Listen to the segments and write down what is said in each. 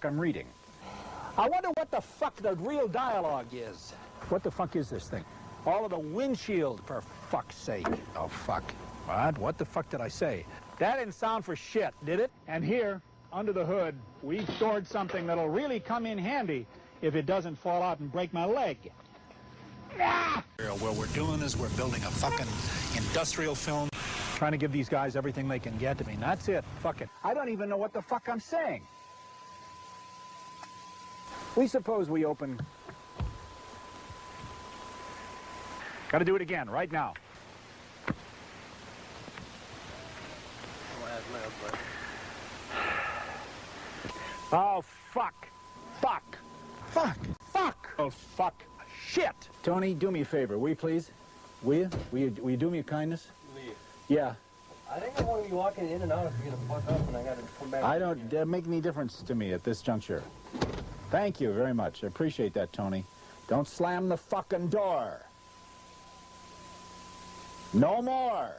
fuck I'm reading. I wonder what the fuck the real dialogue is. What the fuck is this thing? All of the windshield, for fuck's sake. Oh, fuck. What the fuck did I say? That didn't sound for shit, did it? And here, under the hood, we've stored something that'll really come in handy if it doesn't fall out and break my leg. Ah! What we're doing is we're building a fucking industrial film, trying to give these guys everything they can get. I mean, that's it. Fuck it. I don't even know what the fuck I'm saying. We suppose we open... Got to do it again, right now. Oh, fuck. Fuck. Fuck. Fuck. Oh, fuck. Shit. Tony, do me a favor, will you please? Will you? Will you do me a kindness? Leave. Yeah. I think I want to be walking in and out if you're going to fuck up and I got to come back. I don't make any difference to me at this juncture. Thank you very much. I appreciate that, Tony. Don't slam the fucking door. No more.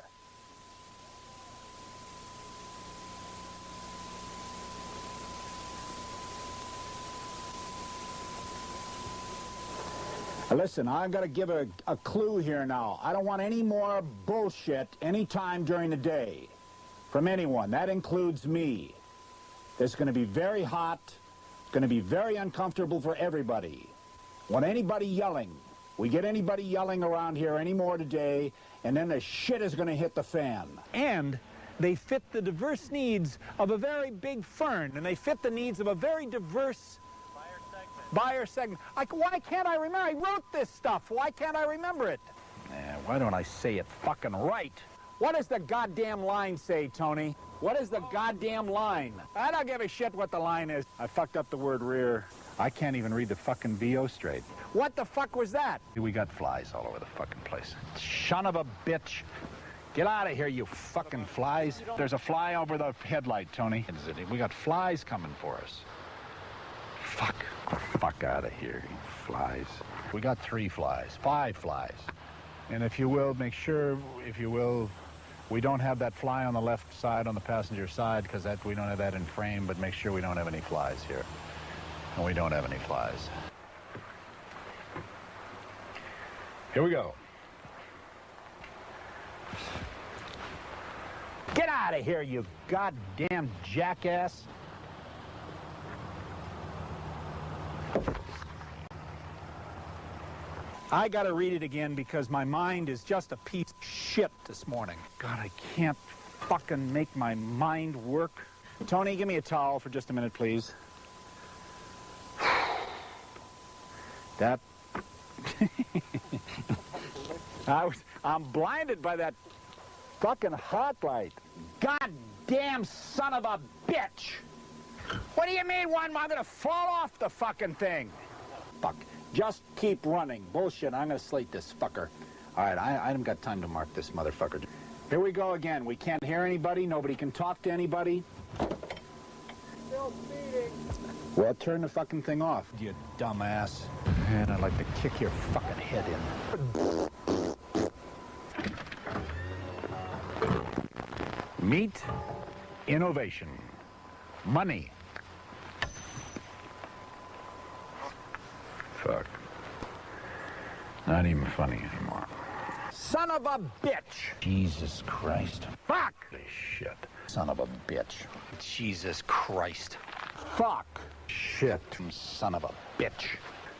Listen, I've got to give a clue here now. I don't want any more bullshit anytime during the day from anyone. That includes me. It's going to be very hot. It's going to be very uncomfortable for everybody. Want anybody yelling. We get anybody yelling around here anymore today, and then the shit is going to hit the fan. And they fit the diverse needs of a very big fern, and they fit the needs of a very diverse buyer segment. Why can't I remember? I wrote this stuff. Why can't I remember it? Why don't I say it fucking right? What does the goddamn line say, Tony? What is the goddamn line? I don't give a shit what the line is. I fucked up the word rear. I can't even read the fucking VO straight. What the fuck was that? We got flies all over the fucking place. Son of a bitch. Get out of here, you fucking flies. There's a fly over the headlight, Tony. We got flies coming for us. Fuck. Fuck out of here, you flies. We got 3 flies, 5 flies. And if you will, make sure, if you will, we don't have that fly on the left side, on the passenger side, because we don't have that in frame, but make sure we don't have any flies here. And we don't have any flies. Here we go. Get out of here, you goddamn jackass. I gotta read it again because my mind is just a piece of shit this morning. God, I can't fucking make my mind work. Tony, give me a towel for just a minute, please. That... I'm blinded by that fucking hot light. Goddamn son of a bitch! What do you mean, I'm gonna fall off the fucking thing? Fuck. Just keep running. Bullshit. I'm gonna slate this fucker. All right, I haven't got time to mark this motherfucker. Here we go again. We can't hear anybody. Nobody can talk to anybody. Still speeding. Well, turn the fucking thing off, you dumbass. Man, I'd like to kick your fucking head in. Meet innovation. Money. Fuck. Not even funny anymore. Son of a bitch! Jesus Christ. Fuck! Shit. Son of a bitch. Jesus Christ. Fuck. Shit. Son of a bitch.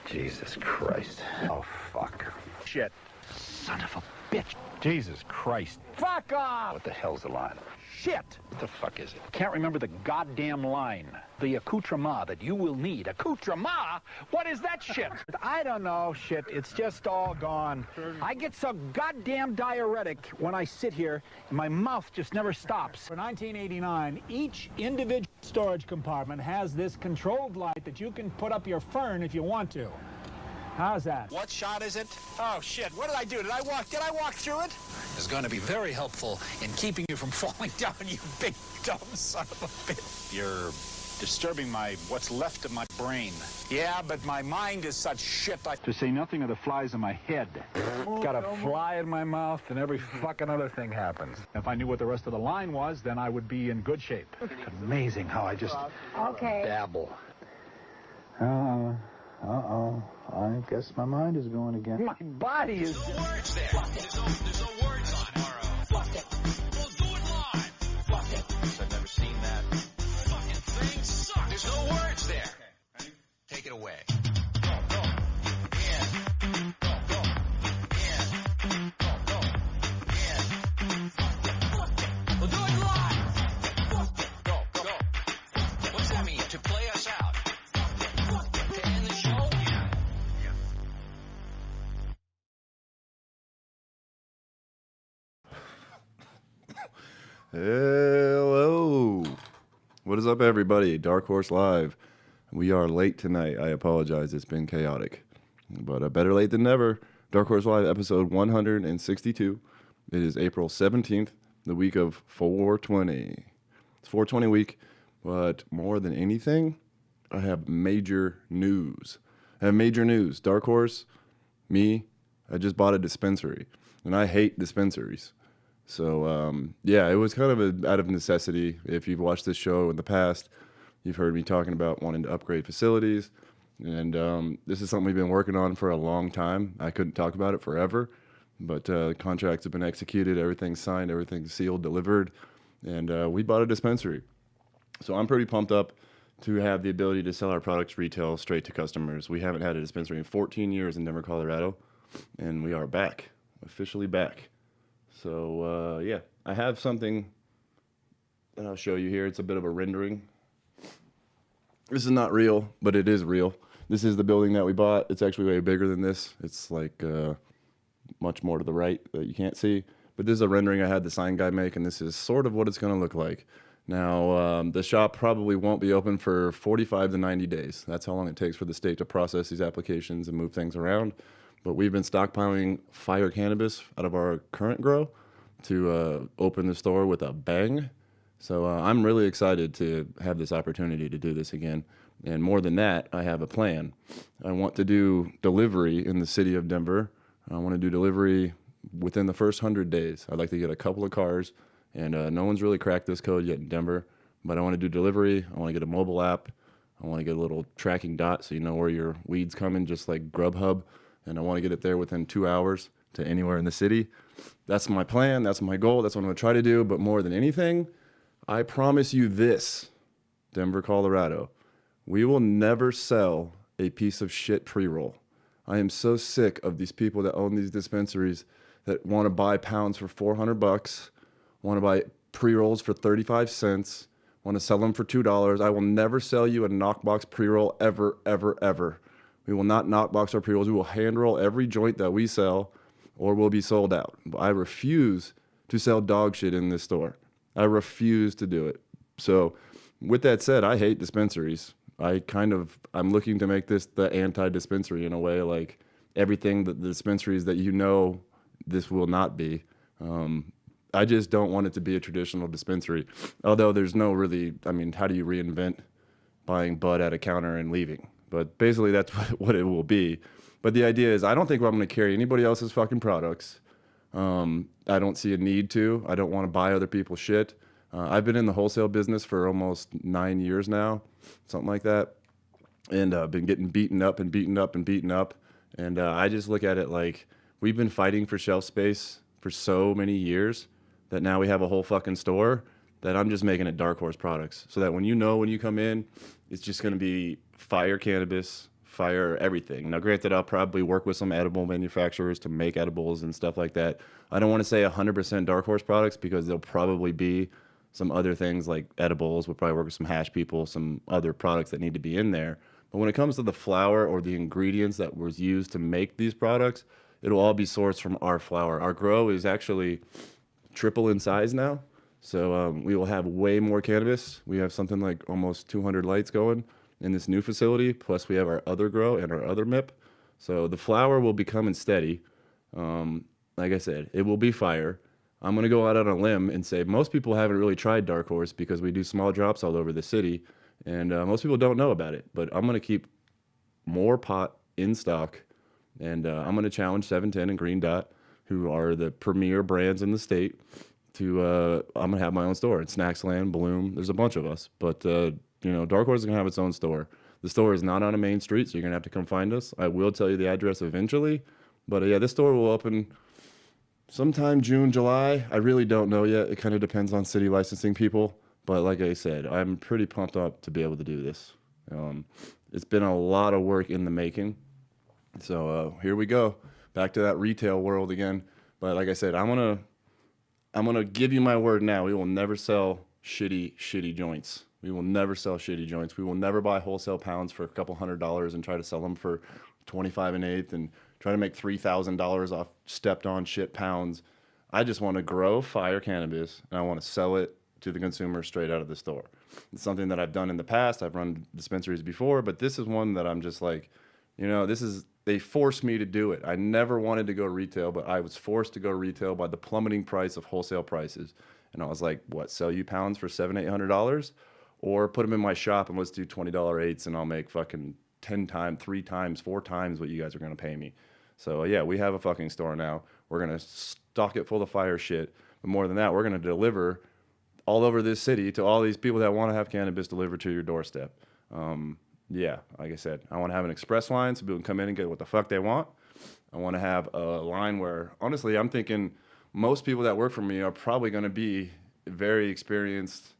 Jesus Christ. Oh, fuck. Shit. Son of a bitch. Jesus Christ. Fuck off! What the hell's the line? Shit! What the fuck is it? Can't remember the goddamn line. The accoutrement that you will need. Accoutrement? What is that shit? I don't know, shit. It's just all gone. I get so goddamn diuretic when I sit here, and my mouth just never stops. For 1989, each individual storage compartment has this controlled light that you can put up your fern if you want to. How's that? What shot is it? Oh, shit. What did I do? Did I walk through it? It's going to be very helpful in keeping you from falling down, you big dumb son of a bitch. You're disturbing what's left of my brain. Yeah, but my mind is such shit. To say nothing of the flies in my head. Got a fly in my mouth and every fucking other thing happens. If I knew what the rest of the line was, then I would be in good shape. It's amazing how I just babble. Uh-oh. I guess my mind is going again. My body is... There's no words there. There's no words on it. Fuck it. We'll do it live. Fuck it. I've never seen that. Fucking thing sucks. There's no words there. Okay. Take it away. Go. Yeah. Go. Yeah. Go. Yeah. Fuck it. We'll do it live. Fuck it. Go. What's that mean? To play us out? To end the show? Yeah. Hello. What is up, everybody? Dark Horse Live. We are late tonight. I apologize. It's been chaotic. But better late than never. Dark Horse Live, episode 162. It is April 17th, the week of 420. It's 420 week, but more than anything, I have major news. Dark Horse, me, I just bought a dispensary, and I hate dispensaries. So, yeah, it was kind of out of necessity. If you've watched this show in the past, you've heard me talking about wanting to upgrade facilities. And this is something we've been working on for a long time. I couldn't talk about it forever, but contracts have been executed, everything's signed, everything's sealed, delivered, and we bought a dispensary. So I'm pretty pumped up to have the ability to sell our products retail straight to customers. We haven't had a dispensary in 14 years in Denver, Colorado, and we are back, officially back. So, yeah, I have something that I'll show you here. It's a bit of a rendering. This is not real, but it is real. This is the building that we bought. It's actually way bigger than this. It's like much more to the right that you can't see. But this is a rendering I had the sign guy make, and this is sort of what it's going to look like. Now, the shop probably won't be open for 45 to 90 days. That's how long it takes for the state to process these applications and move things around. But we've been stockpiling fire cannabis out of our current grow to open the store with a bang. So I'm really excited to have this opportunity to do this again. And more than that, I have a plan. I want to do delivery in the city of Denver. I want to do delivery within the first 100 days. I'd like to get a couple of cars, and no one's really cracked this code yet in Denver. But I want to do delivery. I want to get a mobile app. I want to get a little tracking dot so you know where your weed's coming, just like Grubhub. And I want to get it there within 2 hours to anywhere in the city. That's my plan. That's my goal. That's what I'm going to try to do. But more than anything, I promise you this, Denver, Colorado, we will never sell a piece of shit pre-roll. I am so sick of these people that own these dispensaries that want to buy pounds for $400, want to buy pre-rolls for 35 cents, want to sell them for $2. I will never sell you a knockbox pre-roll ever, ever, ever. We will not knockbox our pre-rolls. We will hand roll every joint that we sell or will be sold out. I refuse to sell dog shit in this store. I refuse to do it. So with that said, I hate dispensaries. I'm looking to make this the anti-dispensary in a way, like everything that the dispensaries that you know this will not be. I just don't want it to be a traditional dispensary. Although there's no really, how do you reinvent buying bud at a counter and leaving? But basically, that's what it will be. But the idea is, I don't think I'm going to carry anybody else's fucking products. I don't see a need to. I don't want to buy other people's shit. I've been in the wholesale business for almost 9 years now, something like that. And I've been getting beaten up. And I just look at it like we've been fighting for shelf space for so many years that now we have a whole fucking store that I'm just making it Dark Horse products. So that when you come in, it's just going to be fire cannabis, fire everything. Now, granted, I'll probably work with some edible manufacturers to make edibles and stuff like that. I don't want to say 100% Dark Horse products because there'll probably be some other things like edibles. We'll probably work with some hash people, some other products that need to be in there. But when it comes to the flower or the ingredients that was used to make these products, it'll all be sourced from our flower. Our grow is actually triple in size now. So we will have way more cannabis. We have something like almost 200 lights going in this new facility. Plus we have our other grow and our other MIP. So the flower will be coming steady. Like I said, it will be fire. I'm going to go out on a limb and say most people haven't really tried Dark Horse because we do small drops all over the city. And most people don't know about it. But I'm going to keep more pot in stock. And I'm going to challenge 710 and Green Dot, who are the premier brands in the state, to I'm going to have my own store. It's Snacksland, Bloom. There's a bunch of us. But, Dark Horse is going to have its own store. The store is not on a main street, so you're going to have to come find us. I will tell you the address eventually. But yeah, this store will open sometime June, July. I really don't know yet. It kind of depends on city licensing people. But like I said, I'm pretty pumped up to be able to do this. It's been a lot of work in the making. So here we go. Back to that retail world again. But like I said, I'm gonna give you my word now. We will never sell shitty joints. We will never sell shitty joints. We will never buy wholesale pounds for a couple $100s and try to sell them for 25 and eighth and try to make $3,000 off stepped on shit pounds. I just want to grow fire cannabis and I want to sell it to the consumer straight out of the store. It's something that I've done in the past. I've run dispensaries before, but this is one that I'm just like, they forced me to do it. I never wanted to go retail, but I was forced to go retail by the plummeting price of wholesale prices. And I was like, what, sell you pounds for $700, $800? Or put them in my shop and let's do $20 eighths and I'll make fucking 10 times, 3 times, 4 times what you guys are going to pay me. So yeah, we have a fucking store now. We're going to stock it full of fire shit. But more than that, we're going to deliver all over this city to all these people that want to have cannabis delivered to your doorstep. Yeah, like I said, I want to have an express line so people can come in and get what the fuck they want. I want to have a line where, honestly, I'm thinking most people that work for me are probably going to be very experienced.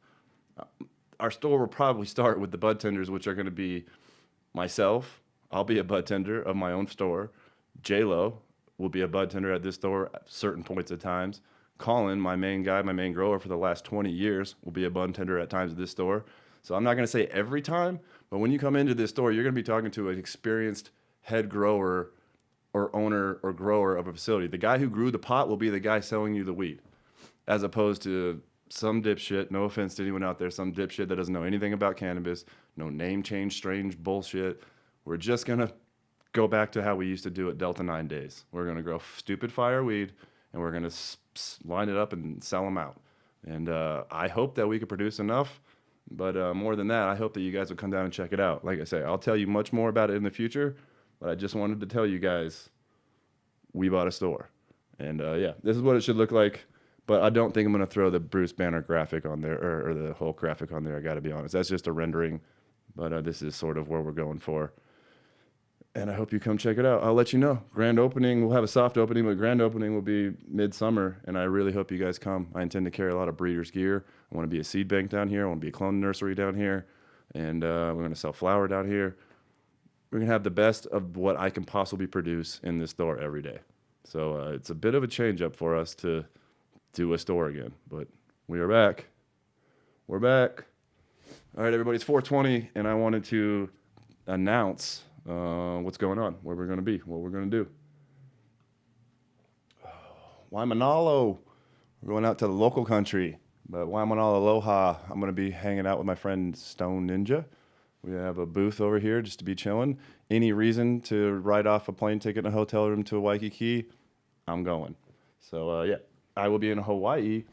Our store will probably start with the bud tenders, which are going to be myself. I'll be a bud tender of my own store. J-Lo will be a bud tender at this store at certain points at times. Colin, my main guy, my main grower for the last 20 years, will be a bud tender at times at this store. So I'm not going to say every time, but when you come into this store, you're going to be talking to an experienced head grower or owner or grower of a facility. The guy who grew the pot will be the guy selling you the weed, as opposed to some dipshit, no offense to anyone out there, some dipshit that doesn't know anything about cannabis, no name change, strange bullshit. We're just going to go back to how we used to do it Delta 9 days. We're going to grow stupid fire weed, and we're going to line it up and sell them out. And I hope that we could produce enough. But more than that, I hope that you guys will come down and check it out. Like I say, I'll tell you much more about it in the future, but I just wanted to tell you guys we bought a store. And yeah, this is what it should look like. But I don't think I'm going to throw the Bruce Banner graphic on there or the whole graphic on there. I got to be honest. That's just a rendering. But this is sort of where we're going for. And I hope you come check it out. I'll let you know. Grand opening, we'll have a soft opening, but grand opening will be midsummer. And I really hope you guys come. I intend to carry a lot of breeders' gear. I want to be a seed bank down here. I want to be a clone nursery down here. And we're going to sell flower down here. We're going to have the best of what I can possibly produce in this store every day. So it's a bit of a change up for us to do a store again. But we are back. We're back. All right, everybody, it's 4:20, and I wanted to announce what's going on, where we're going to be, what we're going to do. Waimanalo. We're going out to the local country. But Waimanalo Aloha, I'm going to be hanging out with my friend Stone Ninja. We have a booth over here just to be chilling. Any reason to write off a plane ticket and a hotel room to Waikiki, I'm going. So, yeah, I will be in Hawaii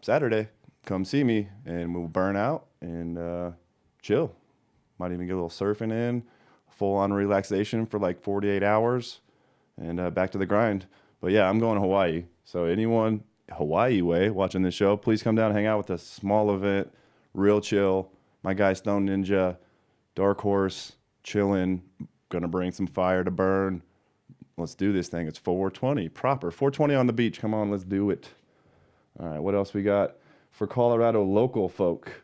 Saturday. Come see me, and we'll burn out and chill. Might even get a little surfing in, full-on relaxation for like 48 hours, and back to the grind. But, yeah, I'm going to Hawaii. So anyone Hawaii way watching this show, please come down and hang out with us. Small event, real chill. My guy Stone Ninja, Dark Horse, chilling. Gonna bring some fire to burn. Let's do this thing. It's 420 proper. 420 on the beach. Come on, let's do it. All right, what else we got for Colorado local folk?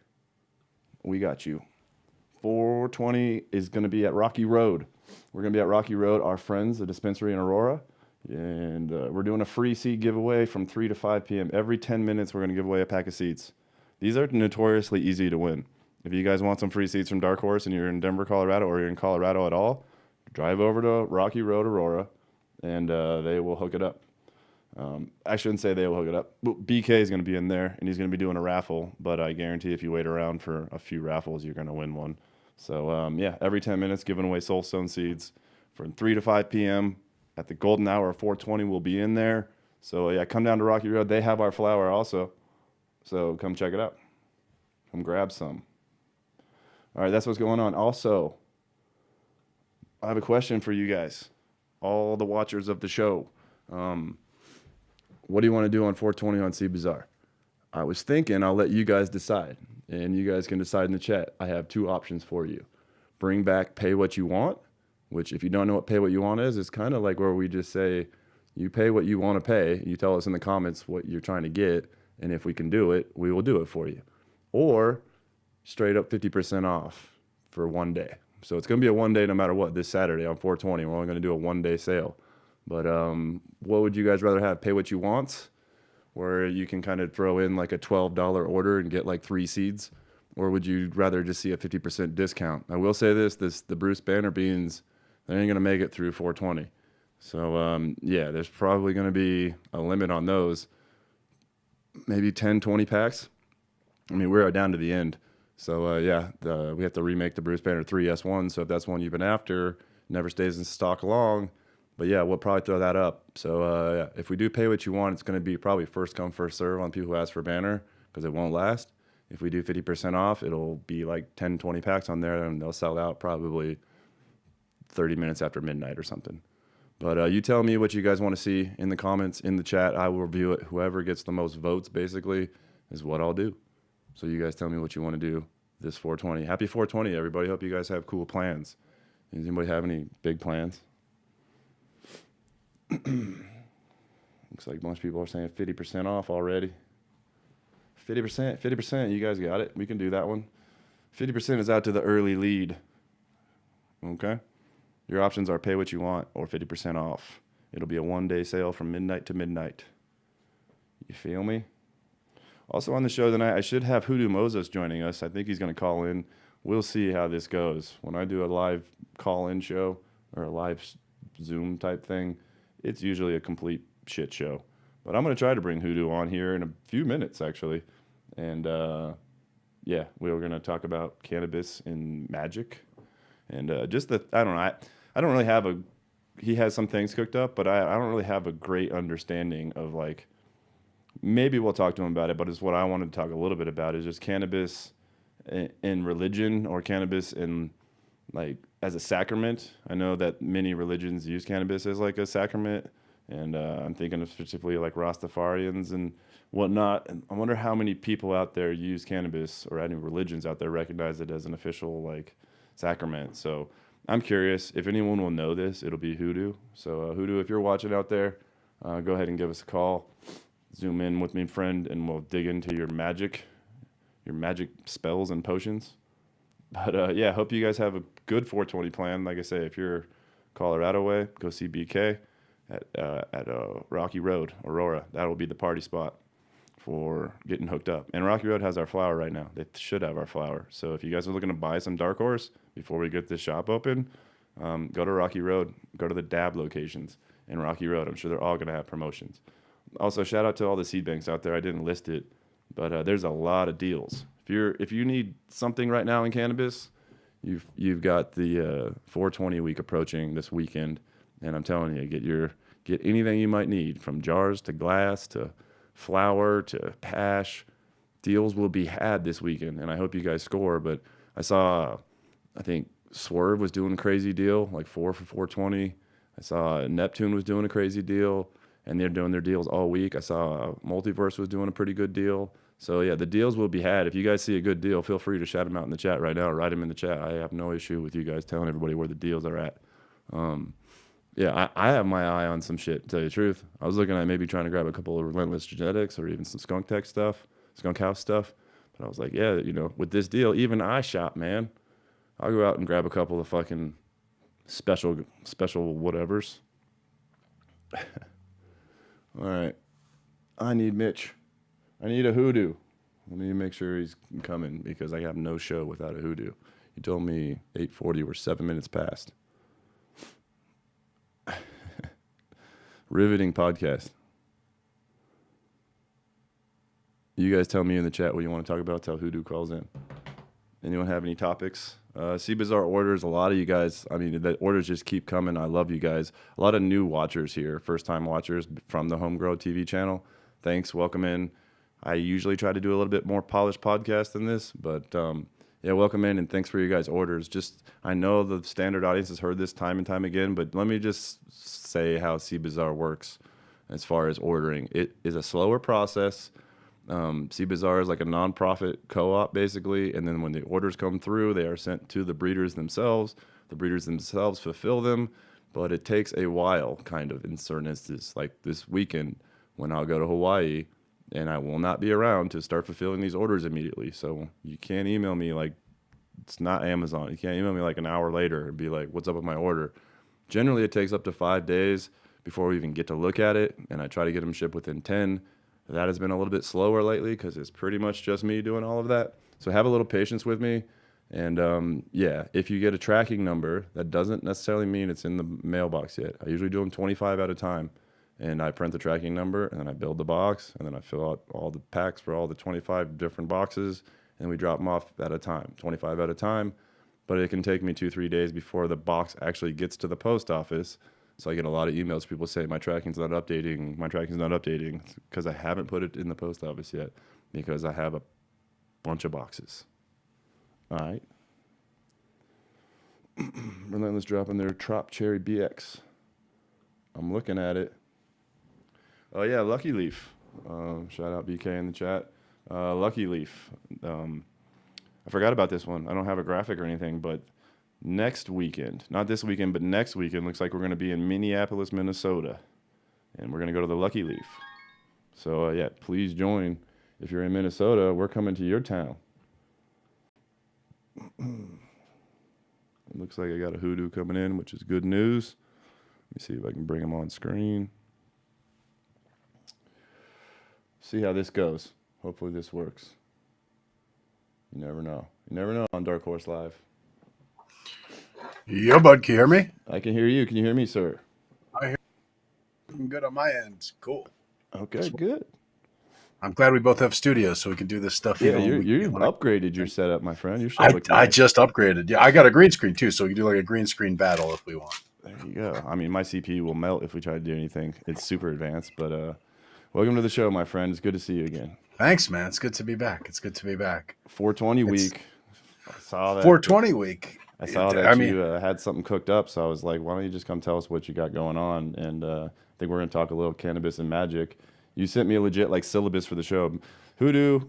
We got you. 420 is gonna be at Rocky Road. We're gonna be at Rocky Road. Our friends, the dispensary in Aurora. And we're doing a free seed giveaway from 3 to 5 p.m. Every 10 minutes, we're going to give away a pack of seeds. These are notoriously easy to win. If you guys want some free seeds from Dark Horse and you're in Denver, Colorado, or you're in Colorado at all, drive over to Rocky Road, Aurora, and they will hook it up. I shouldn't say they will hook it up. BK is going to be in there, and he's going to be doing a raffle. But I guarantee if you wait around for a few raffles, you're going to win one. So, yeah, every 10 minutes, giving away Soulstone seeds from 3 to 5 p.m., at the golden hour of 420, we'll be in there. So, yeah, come down to Rocky Road. They have our flower also. So come check it out. Come grab some. All right, that's what's going on. Also, I have a question for you guys, all the watchers of the show. What do you want to do on 420 on Sea Bazaar? I was thinking I'll let you guys decide, and you guys can decide in the chat. I have 2 options for you. bring back pay what you want, which if you don't know what pay what you want is, it's kind of like where we just say, you pay what you want to pay. You tell us in the comments what you're trying to get. And if we can do it, we will do it for you. Or straight up 50% off for one day. So it's going to be a one day no matter what this Saturday on 420. We're only going to do a one day sale. But what would you guys rather have? Pay what you want, where you can kind of throw in like a $12 order and get like 3 seeds? Or would you rather just see a 50% discount? I will say the Bruce Banner beans, they ain't going to make it through 420. So, yeah, there's probably going to be a limit on those. Maybe 10, 20 packs. I mean, we're down to the end. So, yeah, we have to remake the Bruce Banner 3S1. So if that's one you've been after, never stays in stock long. But, yeah, we'll probably throw that up. So, yeah, if we do pay what you want, it's going to be probably first come, first serve on people who ask for Banner because it won't last. If we do 50% off, it'll be like 10, 20 packs on there, and they'll sell out probably 30 minutes after midnight or something. But you tell me what you guys want to see in the comments, in the chat. I will review it. Whoever gets the most votes, basically, is what I'll do. So you guys tell me what you want to do this 420. Happy 420, everybody. Hope you guys have cool plans. Does anybody have any big plans? Looks like most people are saying 50% off already. 50%, you guys got it. We can do that one. 50% is out to the early lead. Okay? Your options are pay what you want or 50% off. It'll be a one-day sale from midnight to midnight. You feel me? Also on the show tonight, I should have Hoodoo Moses joining us. I think he's going to call in. We'll see how this goes. When I do a live call-in show or a live Zoom type thing, it's usually a complete shit show. But I'm going to try to bring Hoodoo on here in a few minutes, actually. And, yeah, we're going to talk about cannabis and magic. And just the, I don't know, I don't really have a, he has some things cooked up, but I don't really have a great understanding of, like, maybe we'll talk to him about it, but it's what I wanted to talk a little bit about is just cannabis in religion or cannabis in, like, as a sacrament. I know that many religions use cannabis as, like, a sacrament. And I'm thinking of specifically like Rastafarians and whatnot. And I wonder how many people out there use cannabis or any religions out there recognize it as an official like sacrament. So I'm curious if anyone will know this, it'll be Hoodoo. So Hoodoo, if you're watching out there, go ahead and give us a call. Zoom in with me, friend, and we'll dig into your magic spells and potions. But yeah, hope you guys have a good 420 plan. Like I say, if you're Colorado way, go see BK. At Rocky Road, Aurora. That will be the party spot for getting hooked up. And Rocky Road has our flower right now. They should have our flower. So if you guys are looking to buy some Dark Horse before we get this shop open, go to Rocky Road. Go to the DAB locations in Rocky Road. I'm sure they're all going to have promotions. Also, shout out to all the seed banks out there. I didn't list it, but there's a lot of deals. If you need something right now in cannabis, you've got the 420 week approaching this weekend. And I'm telling you, get anything you might need, from jars to glass to flour to hash. Deals will be had this weekend, and I hope you guys score. But I saw, I think Swerve was doing a crazy deal, like 4 for 420. I saw Neptune was doing a crazy deal, and they're doing their deals all week. I saw Multiverse was doing a pretty good deal. So, yeah, the deals will be had. If you guys see a good deal, feel free to shout them out in the chat right now or write them in the chat. I have no issue with you guys telling everybody where the deals are at. Yeah, I have my eye on some shit, to tell you the truth. I was looking at maybe trying to grab a couple of Relentless Genetics or even some Skunk Tech stuff, Skunk House stuff. But I was like, yeah, with this deal, even I shop, man. I'll go out and grab a couple of fucking special whatevers. All right. I need Mitch. I need a Hoodoo. Let me make sure he's coming because I have no show without a Hoodoo. He told me 8:40, we're 7 minutes past. Riveting podcast. You guys tell me in the chat what you want to talk about till Hoodoo calls in. Anyone have any topics? See Bizarre orders. A lot of you guys, I mean, the orders just keep coming. I love you guys. A lot of new watchers here, first-time watchers from the Homegrown TV channel. Thanks. Welcome in. I usually try to do a little bit more polished podcast than this, but yeah, welcome in, and thanks for you guys' orders. Just, I know the standard audience has heard this time and time again, but let me just say how See Bizarre works as far as ordering. It is a slower process. Sea Bazaar is like a nonprofit co-op basically, and then when the orders come through, they are sent to the breeders themselves. The breeders themselves fulfill them, but it takes a while, kind of, in certain instances. Like this weekend, when I'll go to Hawaii, and I will not be around to start fulfilling these orders immediately. So you can't email me like it's not Amazon. You can't email me like an hour later and be like, "What's up with my order?" Generally, it takes up to 5 days before we even get to look at it, and I try to get them shipped within 10. That has been a little bit slower lately because it's pretty much just me doing all of that. So have a little patience with me. And yeah, if you get a tracking number, that doesn't necessarily mean it's in the mailbox yet. I usually do them 25 at a time. And I print the tracking number, and then I build the box, and then I fill out all the packs for all the 25 different boxes, and we drop them off at a time, 25 at a time. But it can take me 2-3 days before the box actually gets to the post office. So I get a lot of emails. People say my tracking's not updating. My tracking's not updating because I haven't put it in the post office yet because I have a bunch of boxes. All right. Relentless dropping their Trop Cherry BX. I'm looking at it. Oh yeah, Lucky Leaf. Shout out BK in the chat. Lucky Leaf. I forgot about this one. I don't have a graphic or anything, but next weekend, not this weekend, but next weekend, looks like we're going to be in Minneapolis, Minnesota. And we're going to go to the Lucky Leaf. So, yeah, please join. If you're in Minnesota, we're coming to your town. It looks like I got a Hoodoo coming in, which is good news. Let me see if I can bring him on screen. See how this goes. Hopefully this works. You never know. You never know on Dark Horse Live. Yeah, bud, can you hear me? I can hear you. Can you hear me, sir? I hear you. Good on my end. Cool. Okay, good. I'm glad we both have studios so we can do this stuff. Yeah, you upgraded your setup, my friend. Your I just upgraded. Yeah, I got a green screen too, so we can do like a green screen battle if we want. There you go. I mean, my CPU will melt if we try to do anything. It's super advanced, but welcome to the show, my friend. It's good to see you again. Thanks, man. It's good to be back. 420 week. I saw that. 420 week. I saw that you had something cooked up, so I was like, why don't you just come tell us what you got going on? And I think we're going to talk a little cannabis and magic. You sent me a legit like syllabus for the show. Hoodoo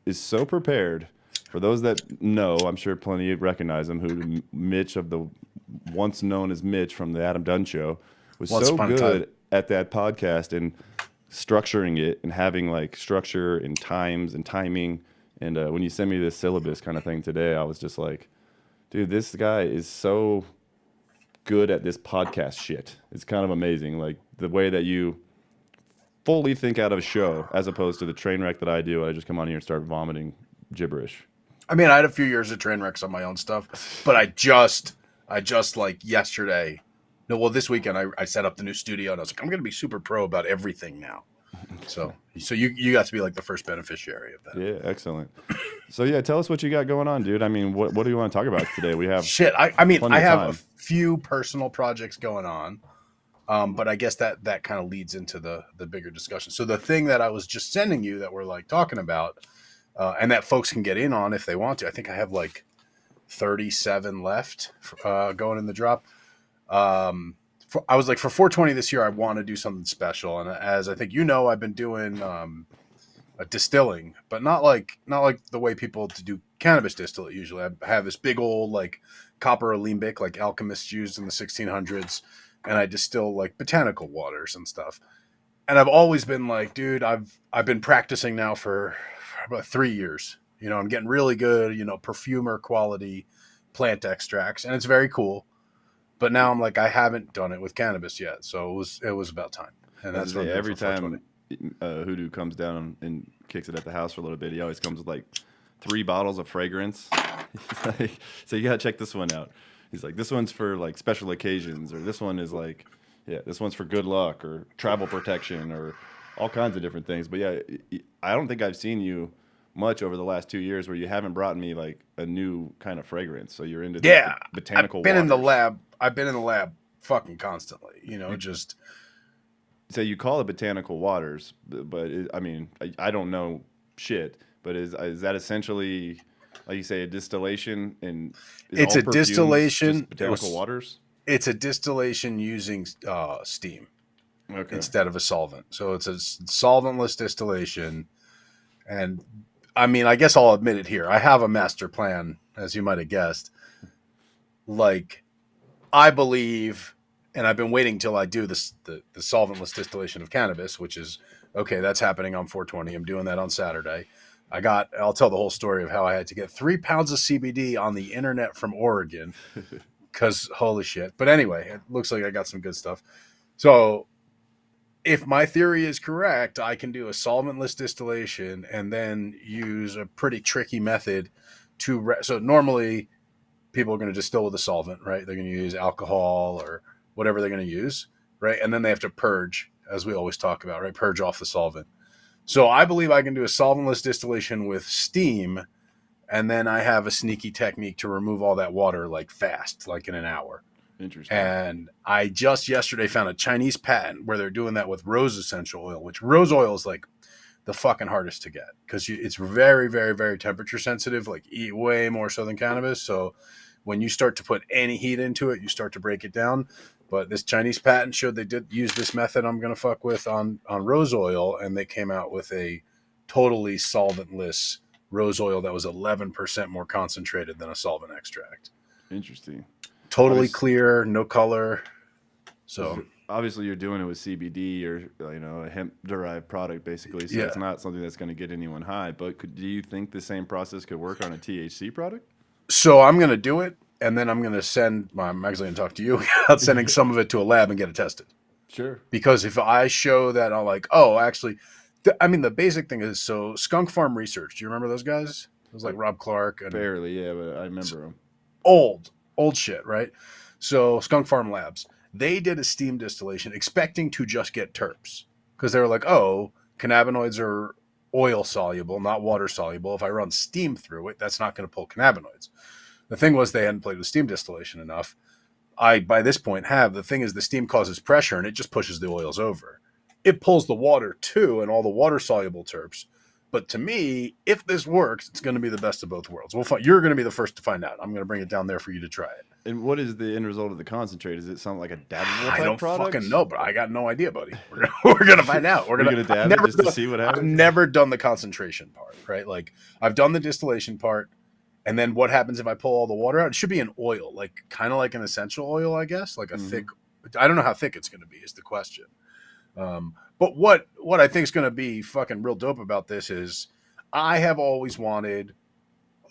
is so prepared. For those that know, I'm sure plenty recognize him. Hoodoo, Mitch of the once known as Mitch from the Adam Dunn Show, was so good at that podcast and structuring it and having like structure and times and timing. And when you sent me this syllabus kind of thing today, I was just like, dude, this guy is so good at this podcast shit. It's kind of amazing. Like the way that you fully think out of a show as opposed to the train wreck that I do. I just come on here and start vomiting gibberish. I mean, I had a few years of train wrecks on my own stuff, but I just like yesterday. No, well, this weekend I set up the new studio and I was like, I'm going to be super pro about everything now. So you got to be like the first beneficiary of that. Yeah, excellent. So yeah, tell us what you got going on, dude. I mean, what do you want to talk about today? We have shit. I mean, I have a few personal projects going on, but I guess that kind of leads into the bigger discussion. So the thing that I was just sending you that we're like talking about, and that folks can get in on if they want to. I think I have like 37 left going in the drop. I was like, for 420 this year, I want to do something special. And as I think you know, I've been doing distilling, but not like the way people to do cannabis distillate usually. I have this big old like copper alembic like alchemists used in the 1600s, and I distill like botanical waters and stuff. And I've always been like, dude, I've been practicing now for about 3 years. You know, I'm getting really good, you know, perfumer quality plant extracts, and it's very cool. But now I'm like, I haven't done it with cannabis yet, so it was about time. And that's what every time Hoodoo comes down and kicks it at the house for a little bit, he always comes with like 3 bottles of fragrance. He's like, so you gotta check this one out. He's like, this one's for like special occasions, or this one is like, yeah, this one's for good luck or travel protection or all kinds of different things. But yeah, I don't think I've seen you much over the last 2 years where you haven't brought me like a new kind of fragrance. So you're into the botanical I've been waters. I've been in the lab fucking constantly, you know, just. So you call it botanical waters, but I mean, I don't know shit, but is that essentially, like you say, a distillation? And it's a distillation. Botanical waters? It's a distillation using steam instead of a solvent. So it's a solventless distillation. And I mean, I guess I'll admit it here. I have a master plan, as you might have guessed. Like, I believe, and I've been waiting till I do this, the solventless distillation of cannabis, which is, okay, that's happening on 420. I'm doing that on Saturday. I'll tell the whole story of how I had to get 3 pounds of CBD on the internet from Oregon because holy shit. But anyway, it looks like I got some good stuff. So if my theory is correct, I can do a solventless distillation and then use a pretty tricky method so normally people are going to distill with a solvent, right? They're going to use alcohol or whatever they're going to use, right? And then they have to purge, as we always talk about, right? Purge off the solvent. So I believe I can do a solventless distillation with steam, and then I have a sneaky technique to remove all that water like fast, like in an hour. Interesting. And I just yesterday found a Chinese patent where they're doing that with rose essential oil, which rose oil is like the fucking hardest to get because it's very, very, very temperature sensitive, like way more so than cannabis. So when you start to put any heat into it, you start to break it down. But this Chinese patent showed they did use this method I'm going to fuck with on rose oil, and they came out with a totally solventless rose oil that was 11% more concentrated than a solvent extract. Interesting. Totally clear, no color. So obviously you're doing it with CBD or a hemp-derived product, basically. So it's not something that's going to get anyone high. But do you think the same process could work on a THC product? So I'm going to do it. And then I'm going to I'm actually going to talk to you about sending some of it to a lab and get it tested. Sure. Because if I show that I'm like, oh, actually, the basic thing is, so Skunk Farm Research, do you remember those guys? It was like Rob Clark. And barely, yeah, but I remember them. Old shit, right? So Skunk Farm Labs, they did a steam distillation expecting to just get terps. Because they were like, oh, cannabinoids are oil soluble, not water soluble. If I run steam through it, that's not going to pull cannabinoids. The thing was they hadn't played with steam distillation enough. By this point, the thing is the steam causes pressure and it just pushes the oils over. It pulls the water too and all the water-soluble terps. But to me, if this works, it's going to be the best of both worlds. You're going to be the first to find out. I'm going to bring it down there for you to try it. And what is the end result of the concentrate? Does it sound like a dabbable type I don't product? fucking know, but I got no idea, buddy. We're going to find out. We're going to dab it just to see what happens? I've never done the concentration part, right? Like, I've done the distillation part. And then what happens if I pull all the water out? It should be an oil, like kind of like an essential oil, I guess, like a thick. I don't know how thick it's going to be is the question. But what I think is going to be fucking real dope about this is I have always wanted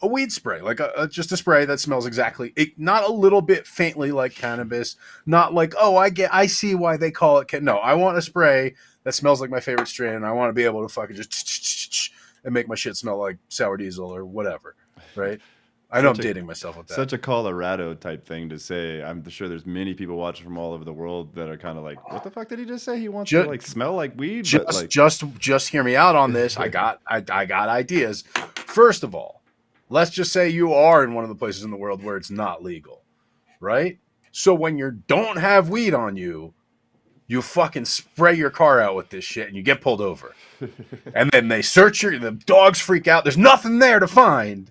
a weed spray, like just a spray that smells exactly, not a little bit faintly like cannabis, not like, oh, I see why they call it. No, I want a spray that smells like my favorite strain, and I want to be able to fucking just and make my shit smell like sour diesel or whatever. Right. I know I'm dating myself with that. Such a Colorado type thing to say. I'm sure there's many people watching from all over the world that are kind of like, what the fuck did he just say? He wants to like smell like weed? Just hear me out on this. I got ideas. First of all, let's just say you are in one of the places in the world where it's not legal, right? So when you don't have weed on you, you fucking spray your car out with this shit and you get pulled over. And then they search the dogs freak out. There's nothing there to find.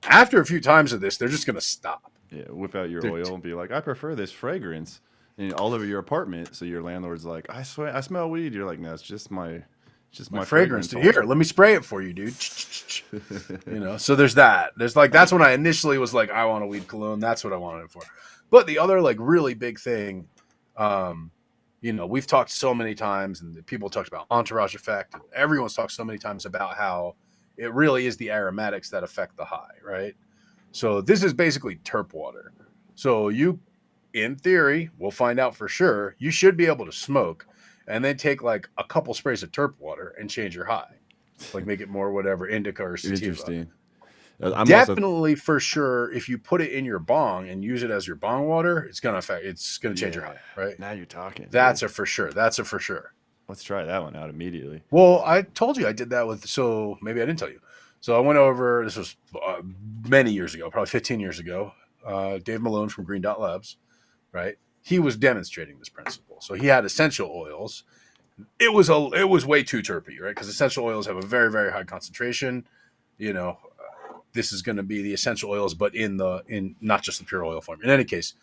After a few times of this, they're just going to stop. Yeah, whip out your oil and be like, I prefer this fragrance. And all over your apartment, so your landlord's like, I swear, I smell weed. You're like, no, it's just my fragrance. Here, let me spray it for you, dude. So there's that. There's like, that's when I initially was like, I want a weed cologne. That's what I wanted it for. But the other like really big thing, we've talked so many times, and people talked about entourage effect. And everyone's talked so many times about how it really is the aromatics that affect the high, right? So this is basically terp water. So you, in theory, we'll find out for sure, you should be able to smoke and then take like a couple sprays of terp water and change your high. Like make it more whatever, indica or sativa. Interesting. Definitely for sure, if you put it in your bong and use it as your bong water, it's gonna change your high, right? Now you're talking. That's a for sure. Let's try that one out immediately. Well, I told you I did that so maybe I didn't tell you. So I went over, this was many years ago, probably 15 years ago, Dave Malone from Green Dot Labs, right? He was demonstrating this principle. So he had essential oils. It was way too terpy, right? Because essential oils have a very, very high concentration. This is going to be the essential oils, but in not just the pure oil form. In any case,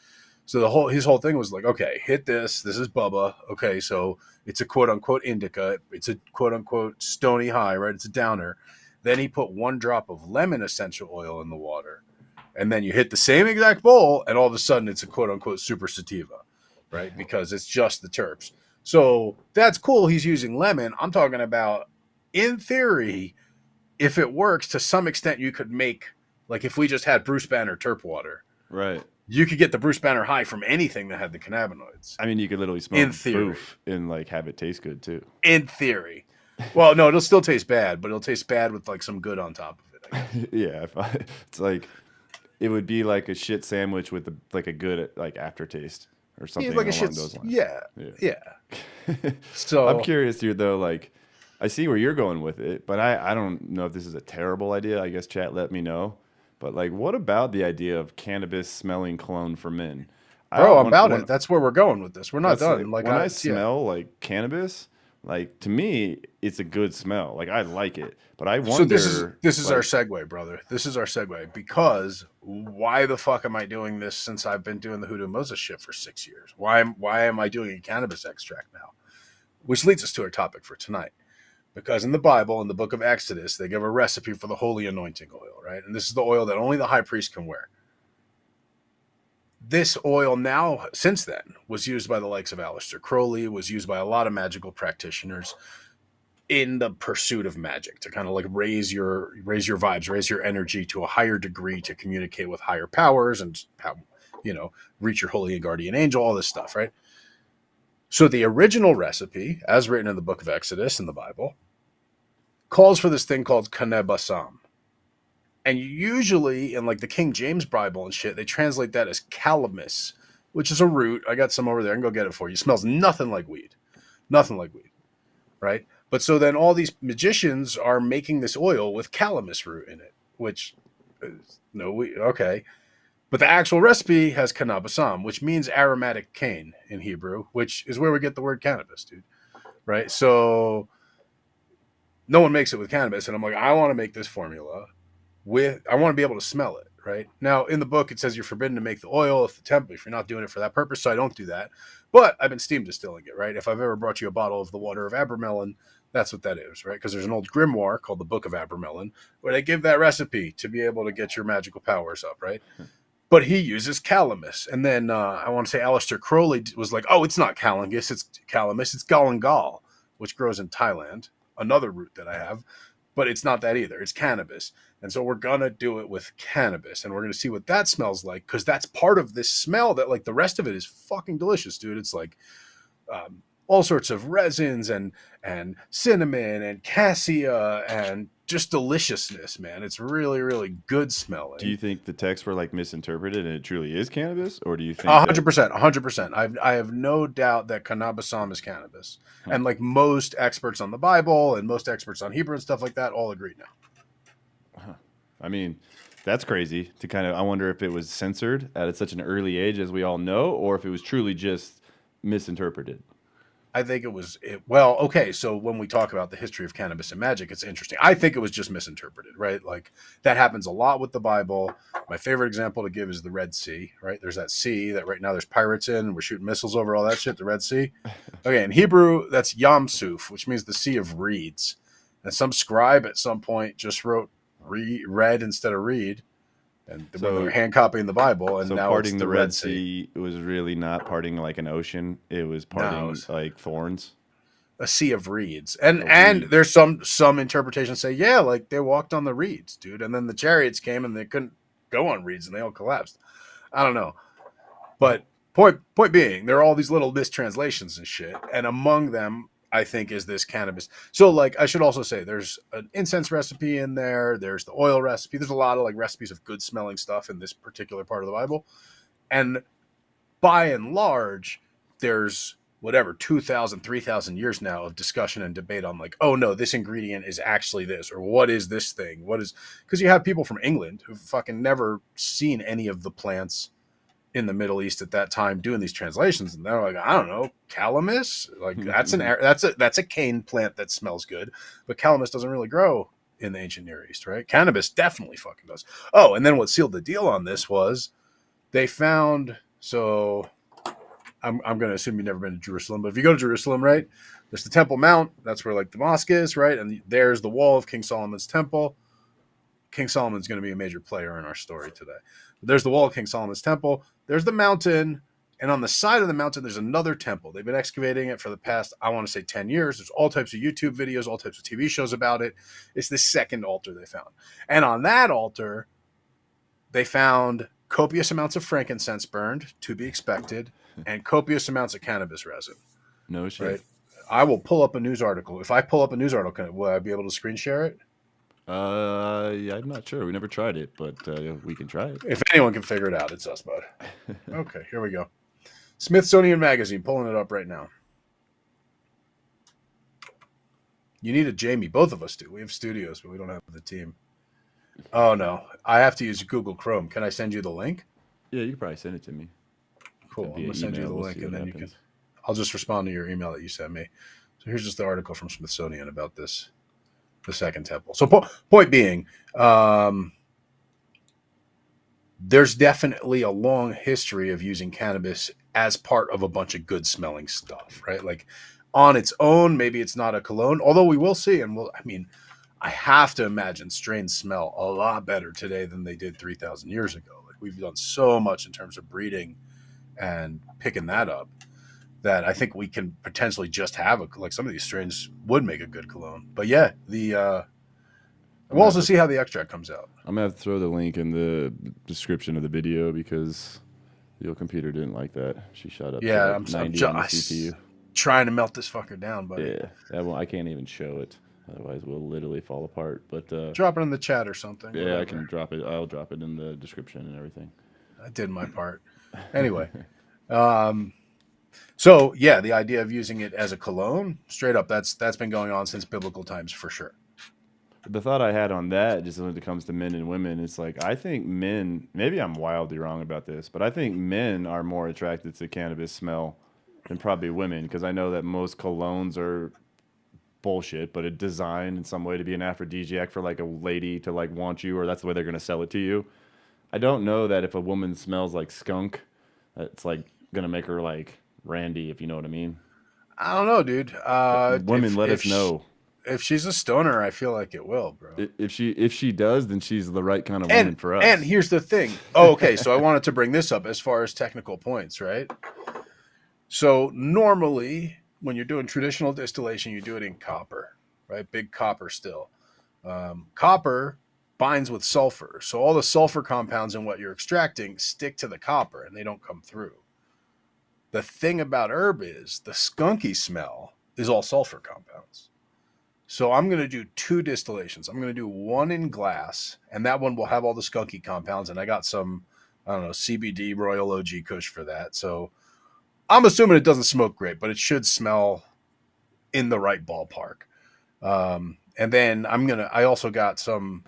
so his whole thing was like, okay, hit this. This is Bubba. Okay, so it's a quote unquote indica. It's a quote unquote stony high, right? It's a downer. Then he put 1 drop of lemon essential oil in the water. And then you hit the same exact bowl, and all of a sudden it's a quote unquote super sativa, right? Because it's just the terps. So that's cool. He's using lemon. I'm talking about, in theory, if it works to some extent, you could make, like if we just had Bruce Banner terp water, Right. you could get the Bruce Banner high from anything that had the cannabinoids. I mean, you could literally smell In theory. proof and like have it taste good too. In theory. Well, no, it'll still taste bad, but it'll taste bad with like some good on top of it, I guess. Yeah, it's like it would be like a shit sandwich with like a good like aftertaste or something like a along shit. those lines. Yeah. So I'm curious here though, like I see where you're going with it, but I don't know if this is a terrible idea. I guess chat let me know. But like, what about the idea of cannabis smelling cologne for men? Bro, I'm about it. That's where we're going with this. We're not done. Like when I smell like cannabis, like to me, it's a good smell. Like I like it, but I wonder. So this is our segue, brother. This is our segue, because why the fuck am I doing this since I've been doing the Hoodoo Moses shit for 6 years? Why am I doing a cannabis extract now? Which leads us to our topic for tonight. Because in the Bible, in the book of Exodus, they give a recipe for the holy anointing oil, right? And this is the oil that only the high priest can wear. This oil now, since then, was used by the likes of Aleister Crowley, was used by a lot of magical practitioners in the pursuit of magic, to kind of like raise your vibes, raise your energy to a higher degree, to communicate with higher powers and how, reach your holy and guardian angel, all this stuff, right? So the original recipe, as written in the book of Exodus in the Bible, calls for this thing called cannabis. And usually in like the King James Bible and shit, they translate that as calamus, which is a root. I got some over there. I can go get it for you. It smells nothing like weed. Nothing like weed. Right? But so then all these magicians are making this oil with calamus root in it, which okay. But the actual recipe has cannabis, which means aromatic cane in Hebrew, which is where we get the word cannabis, dude. Right? So no one makes it with cannabis. And I'm like, I want to make this formula I want to be able to smell it, right? Now, in the book, it says you're forbidden to make the oil if you're not doing it for that purpose, so I don't do that. But I've been steam distilling it, right? If I've ever brought you a bottle of the water of Abramelin, that's what that is, right? Because there's an old grimoire called the Book of Abramelin where they give that recipe to be able to get your magical powers up, right? But he uses calamus. And then I want to say Aleister Crowley was like, oh, it's not calamus, it's calamus, it's galangal, which grows in Thailand, another root that I have. But it's not that either. It's cannabis. And so we're going to do it with cannabis. And we're going to see what that smells like, because that's part of this smell that, like, the rest of it is fucking delicious, dude. It's like all sorts of resins and cinnamon and cassia and just deliciousness, man. It's really, really good smelling. Do you think the texts were like misinterpreted and it truly is cannabis, or do you think 100%? I have no doubt that cannabis is cannabis, and like most experts on the Bible and most experts on Hebrew and stuff like that all agree now. I mean, that's crazy to kind of. I wonder if it was censored at such an early age, as we all know, or if it was truly just misinterpreted. I think it was well, okay, so when we talk about the history of cannabis and magic, it's interesting. I think it was just misinterpreted, right? Like that happens a lot with the Bible. My favorite example to give is the Red Sea, right? There's that sea that right now there's pirates in, and we're shooting missiles over all that shit, the Red Sea. Okay, in Hebrew, that's Yam Suf, which means the Sea of Reeds. And some scribe at some point just wrote red instead of reed. And so, they were hand copying the Bible, and so now parting the Red Sea was really not parting like an ocean. It was parting like thorns. A sea of reeds. And there's some interpretations say, yeah, like they walked on the reeds, dude. And then the chariots came and they couldn't go on reeds and they all collapsed. I don't know. But point being, there are all these little mistranslations and shit. And among them, I think, is this cannabis. So, like, I should also say there's an incense recipe in there. There's the oil recipe. There's a lot of, like, recipes of good smelling stuff in this particular part of the Bible. And by and large, there's 2,000, 3,000 years now of discussion and debate on, like, oh, no, this ingredient is actually this, or what is this thing? Because you have people from England who've fucking never seen any of the plants in the Middle East at that time doing these translations, and they're like, I don't know, calamus, like that's a cane plant that smells good, but calamus doesn't really grow in the ancient Near East, right? Cannabis definitely fucking does. Oh, and then what sealed the deal on this was they found, so I'm going to assume you've never been to Jerusalem, but if you go to Jerusalem, right, there's the Temple Mount. That's where like the mosque is, right? And there's the wall of King Solomon's temple. King Solomon's going to be a major player in our story today. There's the wall of King Solomon's temple. There's the mountain. And on the side of the mountain, there's another temple. They've been excavating it for the past, I want to say 10 years. There's all types of YouTube videos, all types of TV shows about it. It's the second altar they found. And on that altar, they found copious amounts of frankincense burned, to be expected, and copious amounts of cannabis resin. No shit. Right? I will pull up a news article. If I pull up a news article, will I be able to screen share it? Yeah, I'm not sure. We never tried it, but we can try it. If anyone can figure it out, it's us, bud. Okay, here we go. Smithsonian Magazine, pulling it up right now. You need a Jamie. Both of us do. We have studios, but we don't have the team. Oh, no. I have to use Google Chrome. Can I send you the link? Yeah, you can probably send it to me. Cool. I'm Via going to send you the email, we'll link, see and what then you can... happens. I'll just respond to your email that you sent me. So here's just the article from Smithsonian about this, the Second Temple. So point being, there's definitely a long history of using cannabis as part of a bunch of good smelling stuff, right? Like on its own, maybe it's not a cologne, although we will see. And I have to imagine strains smell a lot better today than they did 3,000 years ago. Like we've done so much in terms of breeding and picking that up, that I think we can potentially just have like some of these strains would make a good cologne. But yeah, we'll also see how the extract comes out. I'm gonna have to throw the link in the description of the video because your computer didn't like that. She shot up. Yeah, to I'm 90 on the CPU. trying to melt this fucker down, buddy. Yeah, I can't even show it. Otherwise, we'll literally fall apart. But Drop it in the chat or something. yeah, whatever. I can drop it. I'll drop it in the description and everything. I did my part. Anyway, so yeah, the idea of using it as a cologne, straight up, that's been going on since biblical times for sure. The thought I had on that, just when it comes to men and women, it's like I think men. Maybe I'm wildly wrong about this, but I think men are more attracted to cannabis smell than probably women, because I know that most colognes are bullshit, but it's designed in some way to be an aphrodisiac for like a lady to like want you, or that's the way they're gonna sell it to you. I don't know that if a woman smells like skunk, it's like gonna make her like Randy, if you know what I mean. I don't know, dude. Women, let us know. If she's a stoner, I feel like it will, bro. If she does, then she's the right kind of woman for us. And here's the thing. Oh, okay, so I wanted to bring this up as far as technical points, right? So normally, when you're doing traditional distillation, you do it in copper, right? Big copper still. Copper binds with sulfur, so all the sulfur compounds in what you're extracting stick to the copper, and they don't come through. The thing about herb is the skunky smell is all sulfur compounds. So I'm going to do two distillations. I'm going to do one in glass, and that one will have all the skunky compounds. And I got some, I don't know, CBD Royal OG Kush for that. So I'm assuming it doesn't smoke great, but it should smell in the right ballpark. And then I also got some,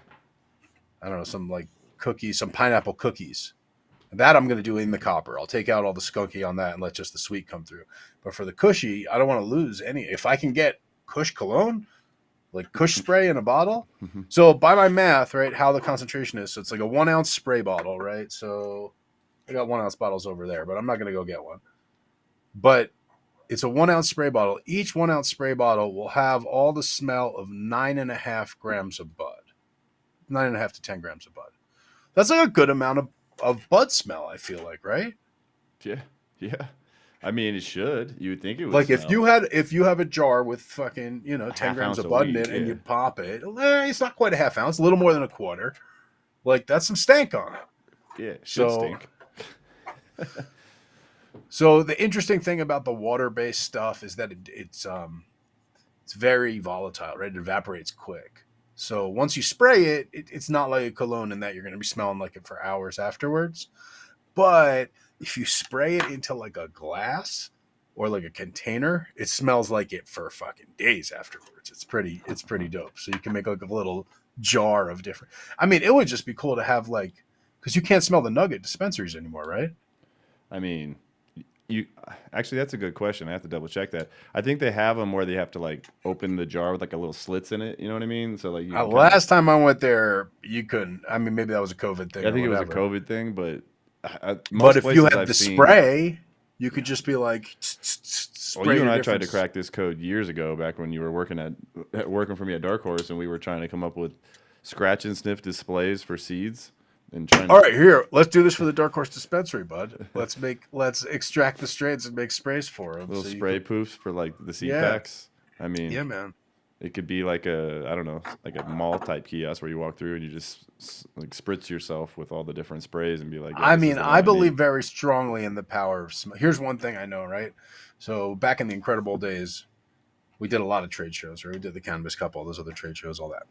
I don't know, some like cookies, some pineapple cookies. That I'm going to do in the copper. I'll take out all the skunky on that and let just the sweet come through. But for the cushy, I don't want to lose any. If I can get Kush cologne, like Kush spray in a bottle. So by my math, right, how the concentration is. So it's like a 1 ounce spray bottle, right? So I got 1 ounce bottles over there, but I'm not going to go get one. But it's a 1 ounce spray bottle. Each 1 ounce spray bottle will have all the smell of 9.5 grams of bud. 9.5 to 10 grams of bud. That's like a good amount of bud smell, I feel like, right? Yeah. I mean, it should. You would think it would. Like smell. if you have a jar with fucking 10 half grams ounce of of bud in weed, it and yeah. you pop it, it's not quite a half ounce, a little more than a quarter. Like that's some stank on it. Yeah, it should stink. So the interesting thing about the water-based stuff is that it's very volatile, right? It evaporates quick. So once you spray it, it's not like a cologne in that you're going to be smelling like it for hours afterwards. But if you spray it into like a glass or like a container, it smells like it for fucking days afterwards. It's pretty dope. So you can make like a little jar of different. I mean, it would just be cool to have like, because you can't smell the nugget dispensaries anymore, right? I mean, actually, that's a good question. I have to double check that. I think they have them where they have to like open the jar with like a little slits in it. You know what I mean? So like, last time I went there, you couldn't. I mean, maybe that was a COVID thing. I think it was a COVID thing, but But if you had the spray, You could just be like, well, you and I tried to crack this code years ago, back when you were working for me at Dark Horse, and we were trying to come up with scratch and sniff displays for seeds. And trying all right, here, let's do this for the Dark Horse dispensary, bud. Let's extract the strains and make sprays for them. Little spray poofs for like the seed packs. I mean, yeah, man. It could be like like a mall type kiosk where you walk through and you just like spritz yourself with all the different sprays and be like. I mean, I believe very strongly in the power of smell. Here's one thing I know, right? So back in the incredible days, we did a lot of trade shows, right? We did the Cannabis Cup, all those other trade shows, all that.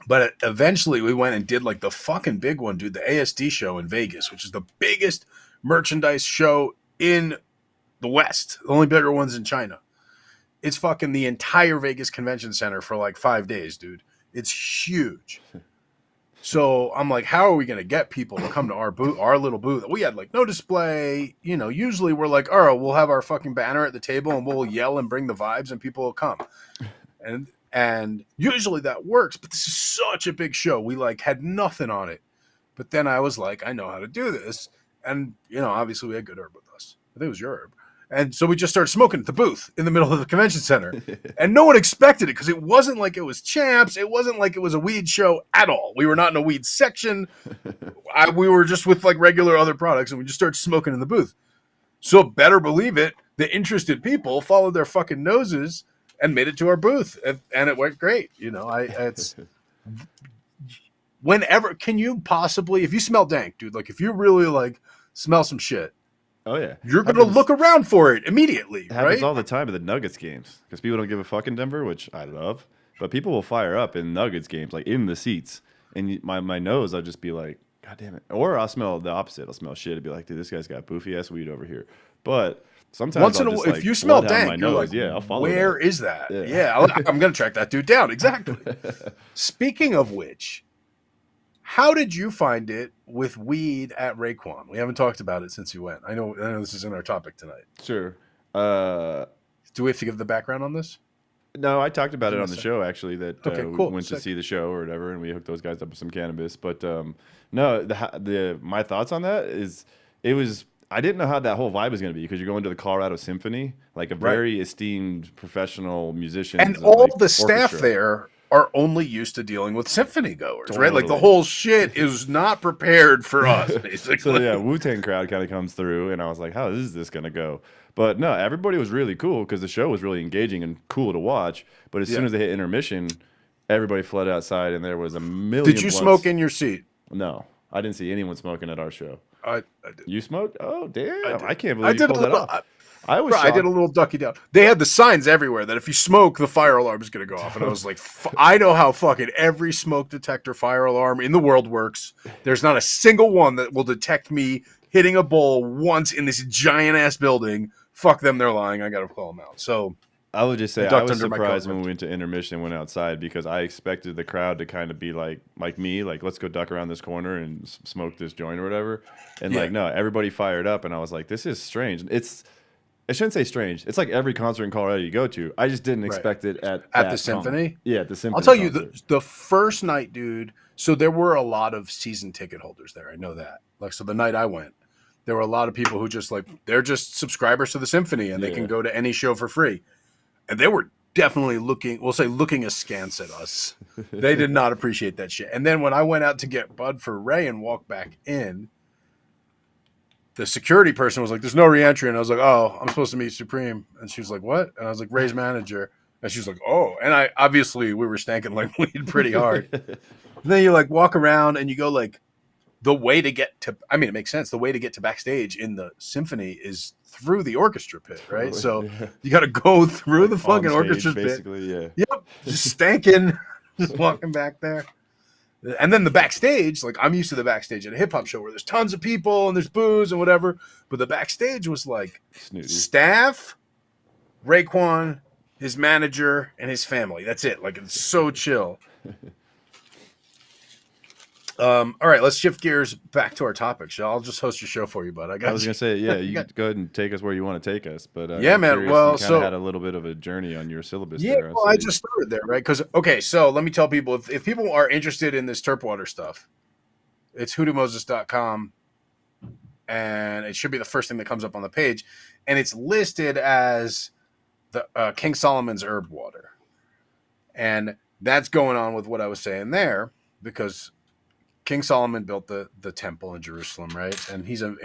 But eventually we went and did like the fucking big one, dude, the ASD show in Vegas, which is the biggest merchandise show in the West. The only bigger ones in China. It's fucking the entire Vegas Convention Center for like 5 days, dude. It's huge. So I'm like, how are we going to get people to come to our booth, our little booth? We had like no display. You know, usually we're like, all right, we'll have our fucking banner at the table and we'll yell and bring the vibes and people will come. And usually that works, but this is such a big show. We like had nothing on it. But then I was like, I know how to do this. And, you know, obviously we had good herb with us. I think it was your herb. And so we just started smoking at the booth in the middle of the convention center. And no one expected it because it wasn't like it was Champs. It wasn't like it was a weed show at all. We were not in a weed section. We were just with like regular other products and we just started smoking in the booth. So better believe it, the interested people followed their fucking noses and made it to our booth. And it went great. You know, it's whenever, can you possibly, if you smell dank, dude, like if you really like smell some shit, oh yeah, you're gonna look around for it immediately. It happens right? all the time at the Nuggets games because people don't give a fuck in Denver, which I love. But people will fire up in Nuggets games, like in the seats, and my nose, I'll just be like, God damn it! Or I'll smell the opposite. I'll smell shit. I'll be like, dude, this guy's got boofy ass weed over here. But sometimes once in a while, if you smell dank, my you're nose, like, yeah, I'll follow. Where is that? Yeah, I'm gonna track that dude down. Exactly. Speaking of which. How did you find it with weed at Raekwon? We haven't talked about it since you went. I know this is in our topic tonight. Sure. Do we have to give the background on this? No, I talked about it on the show, actually, that cool. we went to see the show or whatever, and we hooked those guys up with some cannabis. But no, my thoughts on that is it was – I didn't know how that whole vibe was going to be because you're going to the Colorado Symphony, like a very esteemed professional musician. And all the staff there – are only used to dealing with symphony goers, right? Like the whole shit is not prepared for us, basically. So yeah, Wu-Tang crowd kind of comes through, and I was like, how is this going to go? But no, everybody was really cool because the show was really engaging and cool to watch. But as soon as they hit intermission, everybody fled outside, and there was a million Did you blunts. smoke in your seat? No, I didn't see anyone smoking at our show. I did. You smoked? Oh, damn. I can't believe you pulled that off. I did a little ducky down. They had the signs everywhere that if you smoke, the fire alarm is going to go off. And I was like, I know how fucking every smoke detector fire alarm in the world works. There's not a single one that will detect me hitting a bowl once in this giant ass building. Fuck them, they're lying. I got to call them out. So I would just say I was surprised when we went to intermission and went outside because I expected the crowd to kind of be like me, like let's go duck around this corner and smoke this joint or whatever. And like, no, everybody fired up. And I was like, this is strange. I shouldn't say strange. It's like every concert in Colorado you go to. I just didn't expect it at the Symphony. Yeah, at the Symphony. I'll tell you the first night, dude. So there were a lot of season ticket holders there. I know that. Like, so the night I went, there were a lot of people who just like they're just subscribers to the Symphony and they can go to any show for free. And they were definitely looking askance at us. They did not appreciate that shit. And then when I went out to get Bud for Ray and walked back in. The security person was like, there's no reentry. And I was like, oh, I'm supposed to meet Supreme. And she was like, what? And I was like, Ray's manager. And she was like, oh. And we were stanking like weed pretty hard. And then you like walk around and you go like, the way to get to, I mean, it makes sense. The way to get to backstage in the Symphony is through the orchestra pit, right? So you got to go through the fucking orchestra pit. Basically, yeah. Yep. Just stanking, just walking back there. And then the backstage, like I'm used to the backstage at a hip hop show where there's tons of people and there's booze and whatever. But the backstage was like snooty. Staff, Raekwon, his manager, and his family. That's it. Like it's so chill. All right, let's shift gears back to our topic. I'll just host your show for you, bud. I was gonna say, yeah, you go ahead and take us where you want to take us. But yeah, man. Well, you had a little bit of a journey on your syllabus. Yeah, there, well, I just started there, right? Because so let me tell people if people are interested in this terp water stuff, it's hoodoomoses.com, and it should be the first thing that comes up on the page, and it's listed as the King Solomon's herb water. And that's going on with what I was saying there, because King Solomon built the temple in Jerusalem, right? And he's a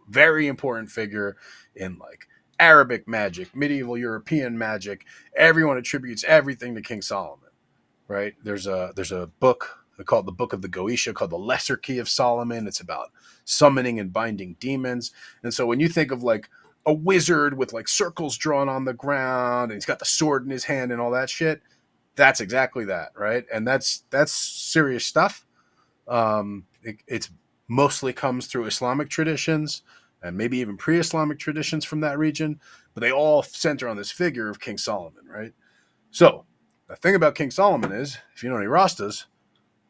very important figure in like Arabic magic, medieval European magic. Everyone attributes everything to King Solomon, right? There's a book called the Book of the Goetia called the Lesser Key of Solomon. It's about summoning and binding demons. And so when you think of like a wizard with like circles drawn on the ground and he's got the sword in his hand and all that shit, that's exactly that, right? And that's serious stuff. It's mostly comes through Islamic traditions and maybe even pre-Islamic traditions from that region, but they all center on this figure of King Solomon, right? So the thing about King Solomon is, if you know any Rastas,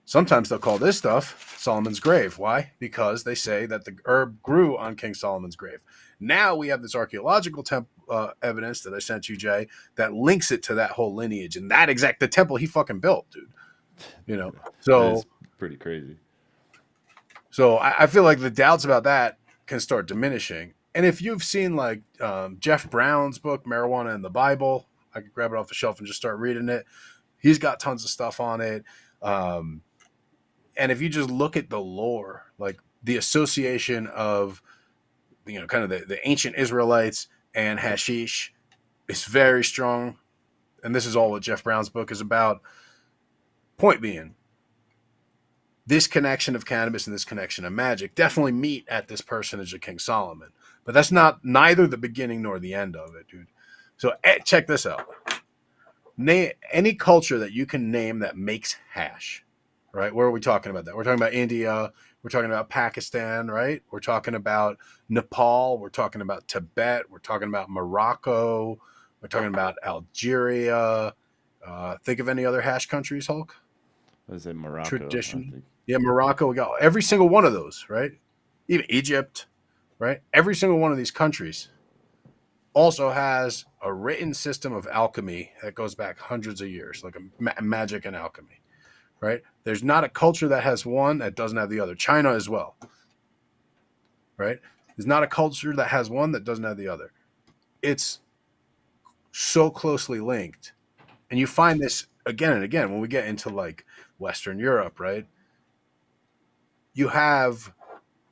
sometimes they'll call this stuff Solomon's grave. Why? Because they say that the herb grew on King Solomon's grave. Now we have this archaeological evidence that I sent you, Jay, that links it to that whole lineage and that the temple he fucking built, dude. You know, so pretty crazy. So I feel like the doubts about that can start diminishing. And if you've seen like Jeff Brown's book, Marijuana and the Bible, I could grab it off the shelf and just start reading it. He's got tons of stuff on it. And if you just look at the lore, like the association of, you know, kind of the ancient Israelites and hashish is very strong. And this is all what Jeff Brown's book is about. Point being, this connection of cannabis and this connection of magic definitely meet at this personage of King Solomon. But that's neither the beginning nor the end of it, dude. So check this out. Any culture that you can name that makes hash, right? Where are we talking about that? We're talking about India. We're talking about Pakistan, right? We're talking about Nepal. We're talking about Tibet. We're talking about Morocco. We're talking about Algeria. Think of any other hash countries, Hulk? What is it, Morocco? Tradition. Yeah, Morocco. We got every single one of those, right? Even Egypt, right? Every single one of these countries also has a written system of alchemy that goes back hundreds of years, like a magic and alchemy, right? There's not a culture that has one that doesn't have the other. China as well, right? There's not a culture that has one that doesn't have the other. It's so closely linked. And you find this again and again when we get into like Western Europe, right? You have,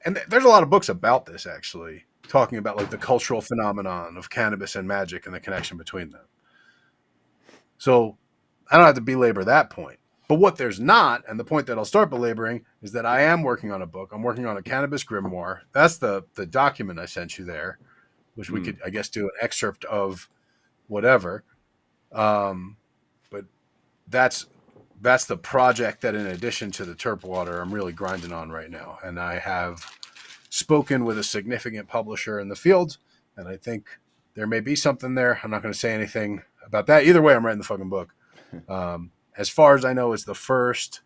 and there's a lot of books about this actually, talking about like the cultural phenomenon of cannabis and magic and the connection between them. So I don't have to belabor that point. But what there's not, and the point that I'll start belaboring, is that I am working on a book. I'm working on a cannabis grimoire. That's the document I sent you there, which we could, I guess, do an excerpt of whatever. But that's the project that, in addition to the terp water, I'm really grinding on right now. And I have spoken with a significant publisher in the field, and I think there may be something there. I'm not going to say anything about that. Either way, I'm writing the fucking book. As far as I know, it's the first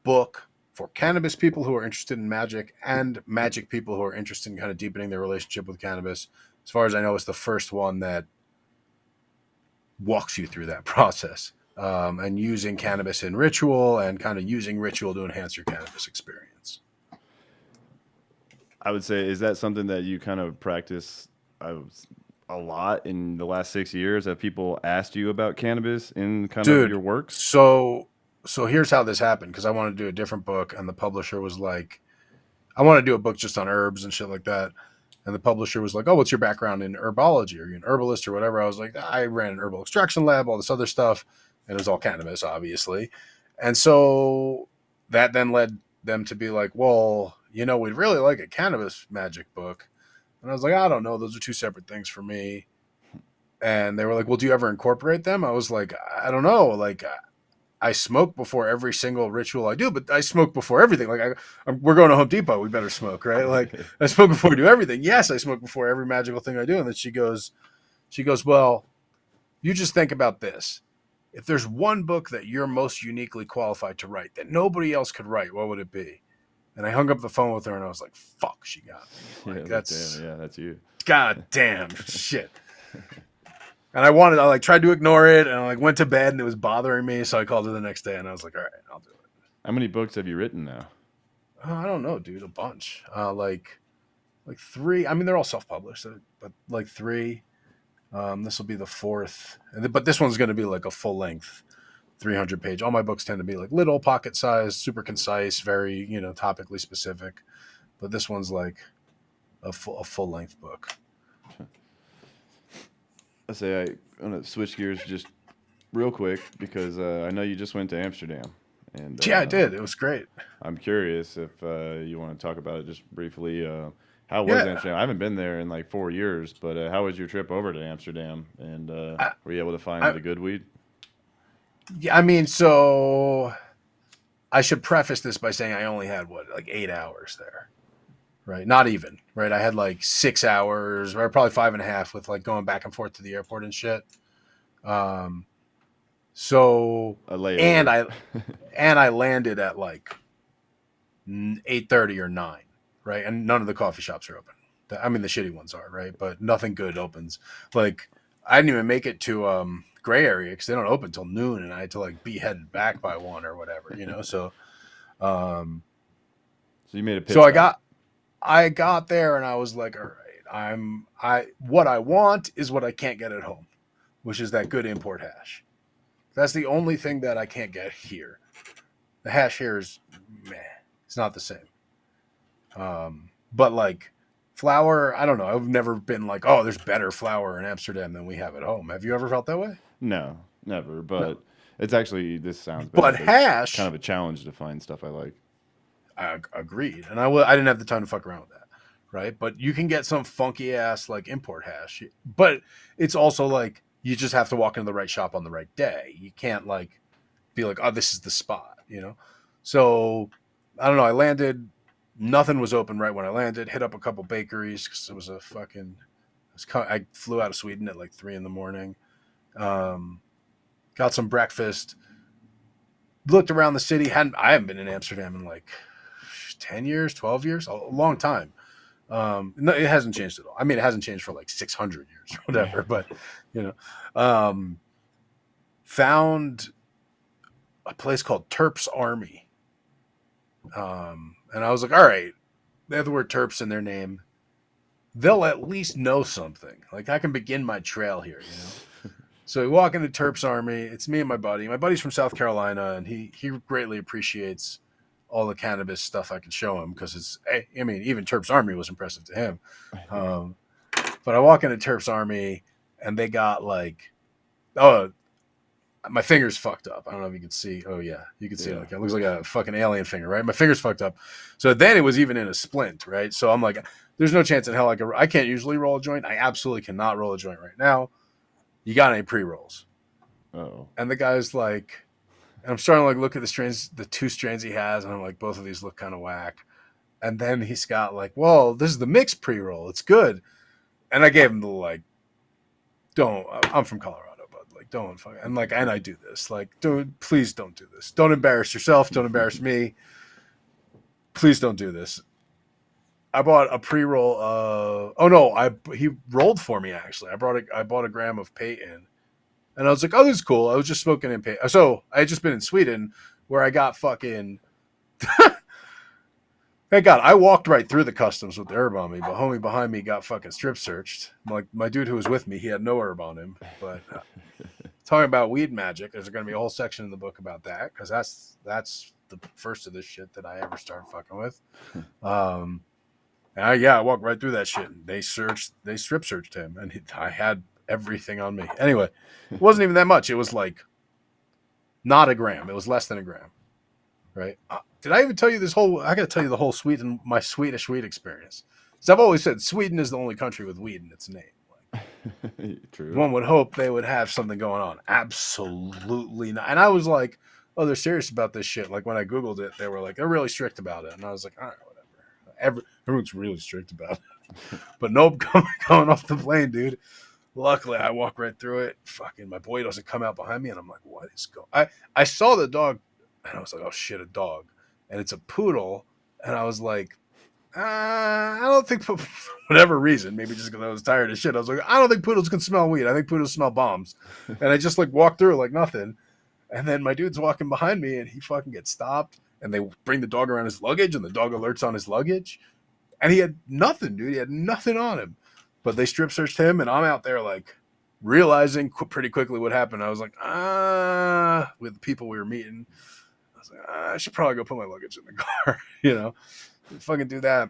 book for cannabis people who are interested in magic and magic people who are interested in kind of deepening their relationship with cannabis. As far as I know, it's the first one that walks you through that process. And using cannabis in ritual and kind of using ritual to enhance your cannabis experience. I would say, is that something that you kind of practice a lot in the last 6 years? Have people asked you about cannabis in kind of your work? So here's how this happened, because I wanted to do a different book, and the publisher was like, I want to do a book just on herbs and shit like that. And the publisher was like, oh, what's your background in herbology? Are you an herbalist or whatever? I was like, I ran an herbal extraction lab, all this other stuff. And it was all cannabis, obviously. And so that then led them to be like, well, you know, we'd really like a cannabis magic book. And I was like, I don't know. Those are two separate things for me. And they were like, well, do you ever incorporate them? I was like, I don't know. Like, I smoke before every single ritual I do, but I smoke before everything. Like, we're going to Home Depot. We better smoke, right? Like, I smoke before we do everything. Yes, I smoke before every magical thing I do. And then she goes, well, you just think about this. If there's one book that you're most uniquely qualified to write that nobody else could write, what would it be? And I hung up the phone with her and I was like, fuck, she got me. Like, that's you. God damn shit. And I tried to ignore it, and I like went to bed and it was bothering me. So I called her the next day and I was like, all right, I'll do it. How many books have you written now? I don't know, dude. A bunch. Like like 3. I mean, they're all self-published, but like 3. This will be the 4th, but this one's going to be like a full length, 300 page. All my books tend to be like little pocket size, super concise, very, topically specific. But this one's like a full length book. I'm going to switch gears just real quick because I know you just went to Amsterdam. And Yeah, I did. It was great. I'm curious if you want to talk about it just briefly. How was Amsterdam? I haven't been there in like 4 years, but how was your trip over to Amsterdam? And were you able to find the good weed? Yeah, I mean, so I should preface this by saying I only had like 8 hours there, right? Not even, right? I had like 6 hours, or probably 5.5 with like going back and forth to the airport and shit. So and I landed at like 8:30 or 9, right? And none of the coffee shops are open. I mean, the shitty ones are, right? But nothing good opens. Like I didn't even make it to gray area because they don't open till noon, and I had to like be headed back by 1 or whatever, So, so you made a pitch. So I got there and I was like, all right, what I want is what I can't get at home, which is that good import hash. That's the only thing that I can't get here. The hash here is meh. It's not the same. But like flour, I don't know. I've never been like, oh, there's better flour in Amsterdam than we have at home. Have you ever felt that way? No, never. But it's actually, this sounds bad. But hash, kind of a challenge to find stuff I like. I agreed. And I didn't have the time to fuck around with that. Right. But you can get some funky ass like import hash. But it's also like, you just have to walk into the right shop on the right day. You can't like be like, oh, this is the spot, So I don't know. I landed, nothing was open right when I landed. Hit up a couple bakeries because it was I flew out of Sweden at like 3 a.m. Got some breakfast. Looked around the city. I haven't been in Amsterdam in like 10 years, 12 years, a long time. No, it hasn't changed at all. I mean, it hasn't changed for like 600 years or whatever, but found a place called Terps Army. And I was like, all right, they have the word Terps in their name. They'll at least know something. Like I can begin my trail here, So we walk into Terps Army. It's me and my buddy. My buddy's from South Carolina, and he greatly appreciates all the cannabis stuff I can show him because I mean, even Terps Army was impressive to him. But I walk into Terps Army and they got like, my finger's fucked up. I don't know if you can see. Oh yeah, you can see it. Like, it looks like a fucking alien finger, right? My finger's fucked up. So then it was even in a splint, right? So I'm like, there's no chance in hell I can't usually roll a joint. I absolutely cannot roll a joint right now. You got any pre-rolls? Oh. And the guy's like, and I'm starting to like look at the 2 strains he has, and I'm like, both of these look kind of whack. And then he's got like, well, this is the mixed pre-roll. It's good. And I gave him the like, I'm from Colorado, but like, don't fuck. And like, and I do this. Like, please don't do this. Don't embarrass yourself. Don't embarrass me. Please don't do this. I bought a pre-roll. He rolled for me actually. I bought a gram of Peyton. And I was like, oh, this is cool. I was just smoking in Peyton. So I had just been in Sweden where I got fucking. Thank God, I walked right through the customs with the herb on me, but homie behind me got fucking strip searched. Like my dude who was with me, he had no herb on him. But talking about weed magic, there's going to be a whole section in the book about that because that's the first of this shit that I ever started fucking with. I walked right through that shit. And they strip searched him, and I had everything on me. Anyway, it wasn't even that much. It was like not a gram. It was less than a gram. Right? Did I even tell you I got to tell you the whole my Swedish weed experience. Because I've always said Sweden is the only country with weed in its name. Like, True. One would hope they would have something going on. Absolutely not. And I was like, oh, they're serious about this shit. Like when I Googled it, they were like, they're really strict about it. And I was like, all right, whatever. Everyone's really strict about it. But nope, going off the plane, dude. Luckily, I walk right through it. Fucking my boy doesn't come out behind me. And I'm like, what is going? I saw the dog. And I was like, oh shit, a dog. And it's a poodle. And I was like, I don't think, for whatever reason, maybe just because I was tired of shit, I was like, I don't think poodles can smell weed. I think poodles smell bombs. And I just like walked through like nothing. And then my dude's walking behind me and he fucking gets stopped. And they bring the dog around his luggage and the dog alerts on his luggage. And he had nothing, dude. He had nothing on him. But they strip searched him, and I'm out there like realizing pretty quickly what happened. I was like, with the people we were meeting, I was like, I should probably go put my luggage in the car, fucking do that.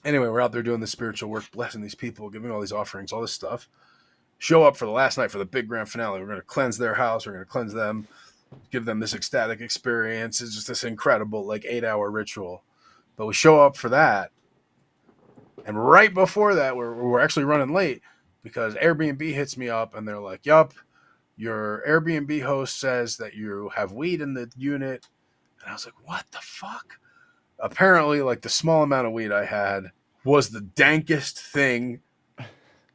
Anyway, we're out there doing the spiritual work, blessing these people, giving all these offerings, all this stuff. Show up for the last night for the big grand finale. We're going to cleanse their house. We're going to cleanse them, give them this ecstatic experience. It's just this incredible 8-hour ritual. But we show up for that. And right before that, we're actually running late because Airbnb hits me up and they're like, yup, your Airbnb host says that you have weed in the unit. And I was like, what the fuck? Apparently, the small amount of weed I had was the dankest thing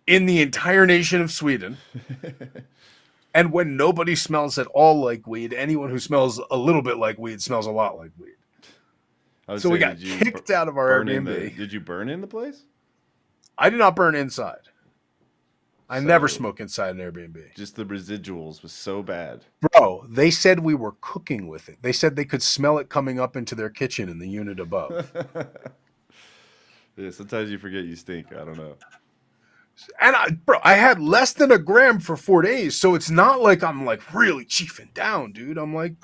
in the entire nation of Sweden. And when nobody smells at all like weed, anyone who smells a little bit like weed smells a lot like weed. So we got kicked out of our Airbnb. Did you burn in the place? I did not burn inside. I never smoke inside an Airbnb. Just the residuals was so bad. Bro, they said we were cooking with it. They said they could smell it coming up into their kitchen in the unit above. Yeah, sometimes you forget you stink. I don't know. And I had less than a gram for 4 days, so it's not like I'm really chiefing down, dude. I'm like,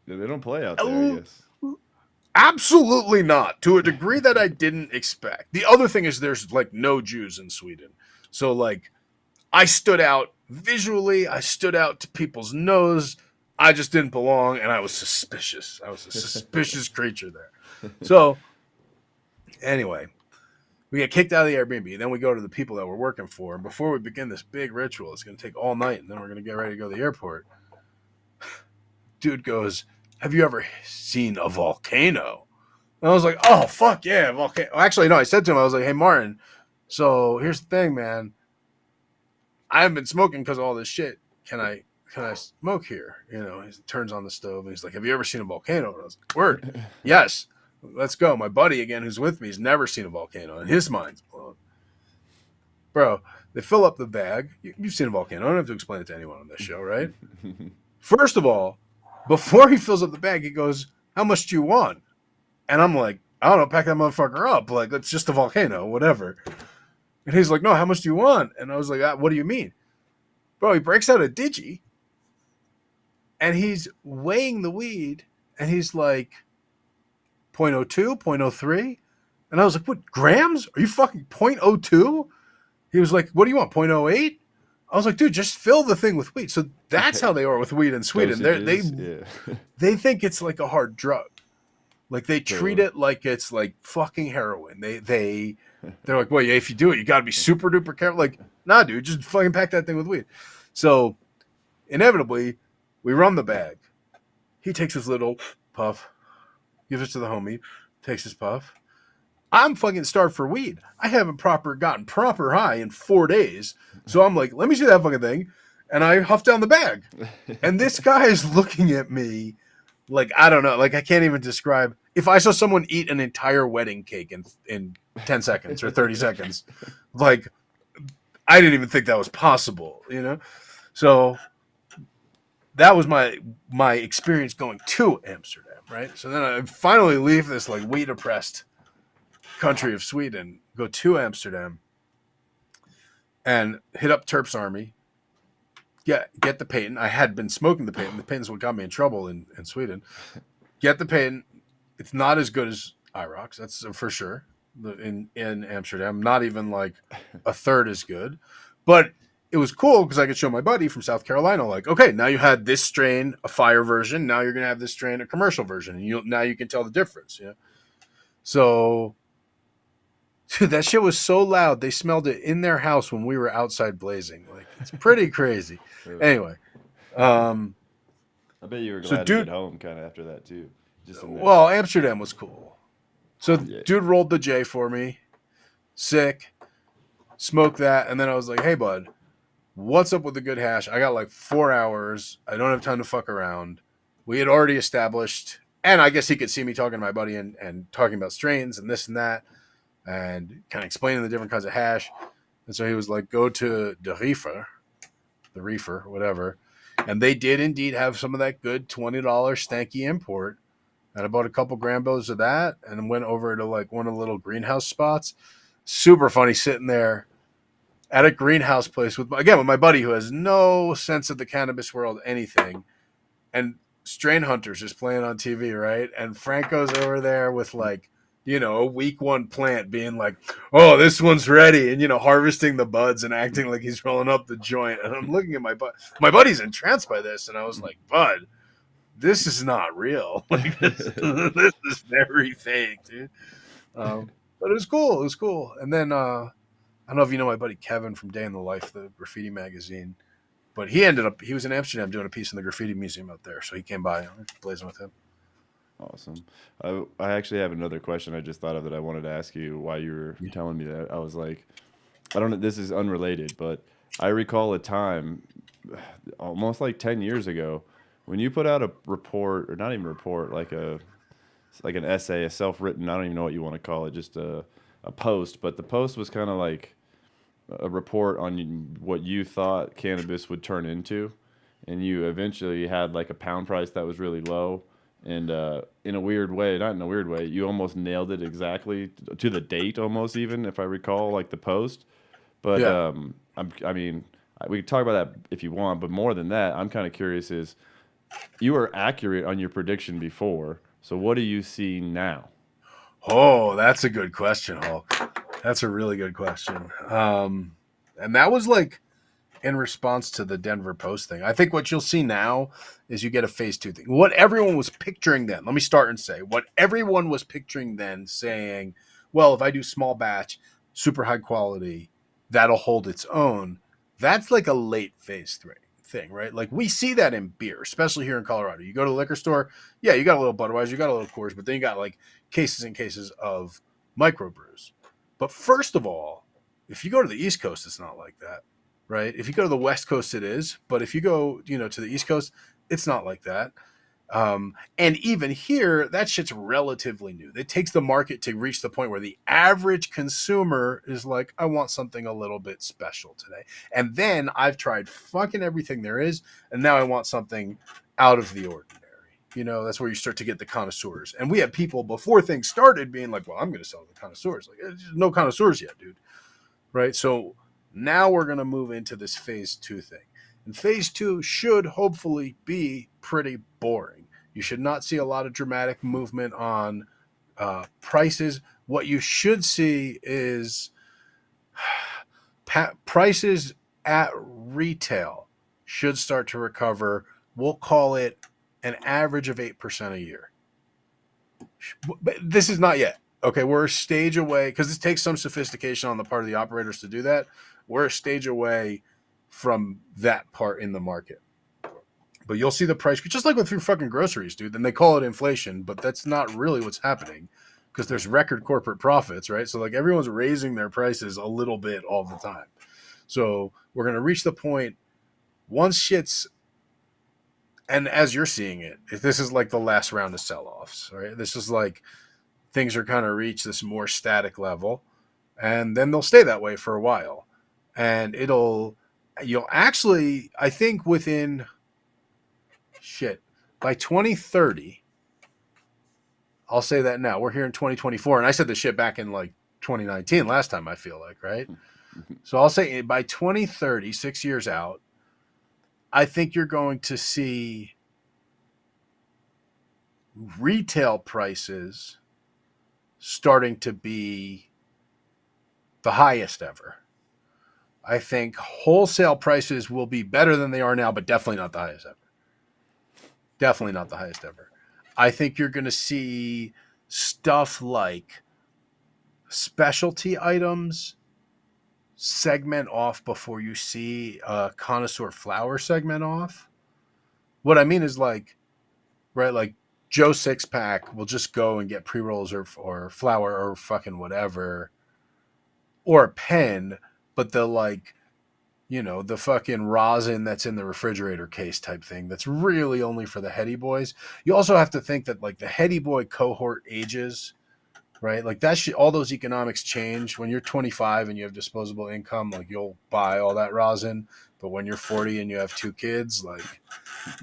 yeah, they don't play out there, I guess. Absolutely not, to a degree that I didn't expect. The other thing is there's no Jews in Sweden. So I stood out visually, I stood out to people's nose. I just didn't belong, and I was suspicious. I was a suspicious creature there. So anyway, we get kicked out of the Airbnb. Then we go to the people that we're working for. And before we begin this big ritual, it's going to take all night, and then we're going to get ready to go to the airport. Dude goes, have you ever seen a volcano? And I was like, oh, fuck yeah, volcano. Actually, no, I said to him, I was like, hey, Martin, so here's the thing, man. I haven't been smoking because of all this shit. Can I smoke here? He turns on the stove, and he's like, have you ever seen a volcano? And I was like, word, yes. Let's go. My buddy, again, who's with me, has never seen a volcano, and his mind's blown. Bro, they fill up the bag. You've seen a volcano. I don't have to explain it to anyone on this show, right? First of all, before he fills up the bag, he goes, how much do you want? And I'm like, I don't know, pack that motherfucker up. It's just a volcano, whatever. And he's like, no, how much do you want? And I was like, what do you mean? Bro, he breaks out a digi, and he's weighing the weed, and he's like, 0.02, 0.03. And I was like, what, grams? Are you fucking 0.02? He was like, what do you want, 0.08? I was like, dude, just fill the thing with weed. So that's how they are with weed in Sweden. They think it's like a hard drug. They treat it like it's fucking heroin. They're like, well, yeah, if you do it, you got to be super duper careful. Nah, dude, just fucking pack that thing with weed. So inevitably, we run the bag. He takes his little puff, gives it to the homie, takes his puff. I'm fucking starved for weed. I haven't gotten proper high in 4 days. So I'm like, let me see that fucking thing. And I huff down the bag. And this guy is looking at me I don't know. I can't even describe. If I saw someone eat an entire wedding cake in 10 seconds or 30 seconds, I didn't even think that was possible, So that was my experience going to Amsterdam, right? So then I finally leave this weed oppressed country of Sweden, go to Amsterdam, and hit up Terp's Army. Get the patent. I had been smoking the patent. The patent's what got me in trouble in Sweden. Get the patent. It's not as good as IROX, that's for sure. In Amsterdam, not even a third as good, but it was cool because I could show my buddy from South Carolina, okay, now you had this strain, a fire version. Now you're gonna have this strain, a commercial version, and now you can tell the difference. Yeah. So, dude, that shit was so loud. They smelled it in their house when we were outside blazing. It's pretty crazy. Anyway, I bet you were glad to get home kind of after that too. Well, Amsterdam was cool. So dude rolled the J for me. Sick. Smoked that. And then I was like, hey, bud, what's up with the good hash? I got 4 hours. I don't have time to fuck around. We had already established, and I guess he could see me talking to my buddy and talking about strains and this and that and kind of explaining the different kinds of hash. And so he was like, go to the reefer, whatever. And they did indeed have some of that good $20 stanky import. and I bought a couple Grambos of that, and went over to like one of the little greenhouse spots. Super funny sitting there at a greenhouse place with my buddy who has no sense of the cannabis world, anything, and Strain Hunters is playing on TV, right? And Franco's over there with like, a week one plant being like, oh, this one's ready, and harvesting the buds and acting like he's rolling up the joint. And I'm looking at my buddy's entranced by this, and I was like, Bud, this is not real. Like this is very fake, dude. But it was cool. It was cool. And then I don't know if you know my buddy Kevin from Day in the Life, the graffiti magazine. But he was in Amsterdam doing a piece in the graffiti museum out there. So he came by, blazing with him. Awesome. I actually have another question I just thought of that I wanted to ask you while you were telling me that. I was like, I don't know, this is unrelated, but I recall a time almost like 10 years ago when you put out a report, or not even a report, like an essay, a self-written, I don't even know what you want to call it, just a post. But the post was kind of like a report on what you thought cannabis would turn into. And you eventually had like a pound price that was really low. And in a weird way, not in a weird way, you almost nailed it exactly to the date, almost even, if I recall, like the post. But Yeah. I mean, we can talk about that if you want. But more than that, I'm kind of curious is you were accurate on your prediction before. So what do you see now? Oh, that's a good question, Hulk. That's a really good question. And that was like in response to the Denver Post thing. I think what you'll see now is you get a phase 2 thing. What everyone was picturing then, let me start and say, what everyone was picturing then, saying, well, if I do small batch, super high quality, that'll hold its own. That's like a late phase 3 thing, right? Like we see that in beer, especially here in Colorado. You go to the liquor store, yeah, you got a little Budweiser, you got a little Coors, but then you got like cases and cases of microbrews. But first of all, if you go to the East Coast, it's not like that, right? If you go to the West Coast, it is. But if you go, to the East Coast, it's not like that. And even here, that shit's relatively new. It takes the market to reach the point where the average consumer is like, I want something a little bit special today. And then I've tried fucking everything there is, and now I want something out of the ordinary. That's where you start to get the connoisseurs. And we had people before things started being like, well, I'm going to sell the connoisseurs. Like, there's no connoisseurs yet, dude. Right? So now we're going to move into this phase 2 thing. And phase 2 should hopefully be pretty boring. You should not see a lot of dramatic movement on prices. What you should see is prices at retail should start to recover. We'll call it an average of 8% a year. But this is not yet. Okay, we're a stage away, because this takes some sophistication on the part of the operators to do that. We're a stage away from that part in the market. But you'll see the price, just like with your fucking groceries, dude. Then they call it inflation, but that's not really what's happening, because there's record corporate profits, right? So like everyone's raising their prices a little bit all the time. So we're going to reach the point once shit's, and as you're seeing it, this is like the last round of sell-offs, right? This is like things are kind of reach this more static level, and then they'll stay that way for a while. And you'll actually, I think within by 2030, I'll say that now. We're here in 2024, and I said this shit back in like 2019 last time, I feel like, right? So I'll say by 2030, 6 years out, I think you're going to see retail prices starting to be the highest ever. I think wholesale prices will be better than they are now, but definitely not the highest ever. Definitely not the highest ever. I think you're going to see stuff like specialty items segment off before you see a connoisseur flower segment off. What I mean is like, right, like Joe Sixpack will just go and get pre-rolls or flower or fucking whatever, or a pen, but the like, the fucking rosin that's in the refrigerator case type thing, that's really only for the heady boys. You also have to think that like the heady boy cohort ages right? Like that shit, all those economics change when you're 25 and you have disposable income. Like you'll buy all that rosin, but when you're 40 and you have 2 kids, like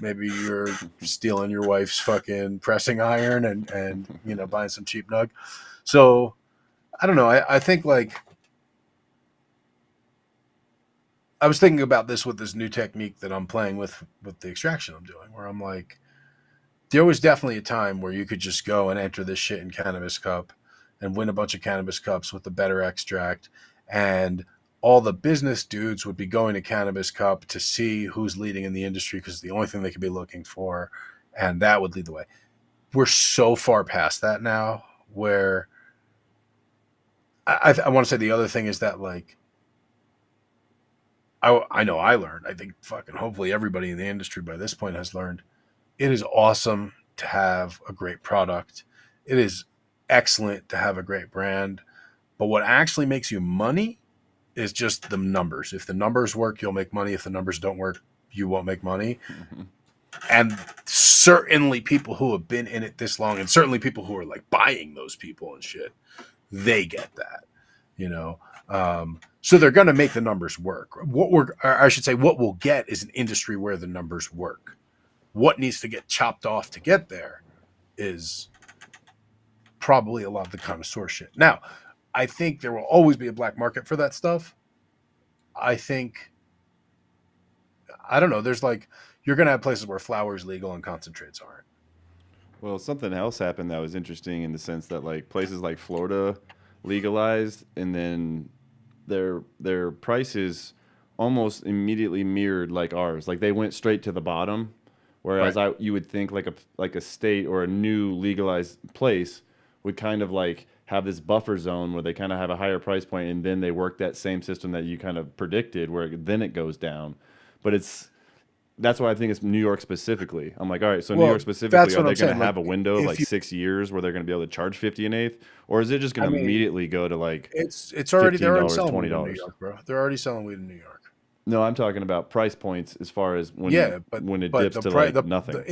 maybe you're stealing your wife's fucking pressing iron and you know, buying some cheap nug. So I don't know. I think like I was thinking about this with this new technique that I'm playing with the extraction I'm doing, where I'm like, there was definitely a time where you could just go and enter this shit in Cannabis Cup and win a bunch of Cannabis Cups with the better extract. And all the business dudes would be going to Cannabis Cup to see who's leading in the industry because it's the only thing they could be looking for. And that would lead the way. We're so far past that now where I want to say the other thing is that, like, I know I learned. I think fucking hopefully everybody in the industry by this point has learned. It is awesome to have a great product. It is excellent to have a great brand. But what actually makes you money is just the numbers. If the numbers work, you'll make money. If the numbers don't work, you won't make money. Mm-hmm. And certainly people who have been in it this long, and certainly people who are like buying those people and shit, they get that, you know. So they're going to make the numbers work. What we'll get is an industry where the numbers work. What needs to get chopped off to get there is probably a lot of the connoisseur shit. Now, I think there will always be a black market for that stuff. I don't know. There's like, you're going to have places where flower is legal and concentrates aren't. Well, something else happened that was interesting in the sense that like places like Florida legalized, and then their prices almost immediately mirrored like ours. Like they went straight to the bottom, whereas Right. you would think like a state or a new legalized place would kind of like have this buffer zone where they kind of have a higher price point, and then they work that same system that you kind of predicted, where then it goes down. But that's why I think it's New York specifically. I'm like, all right, so New York specifically, are they going to have a window of like 6 years where they're going to be able to charge 50 an eighth, or is it just going to immediately go to like they're already selling $20? Weed in New York, bro. They're already selling weed in New York. No, I'm talking about price points as far as when it dips to like nothing.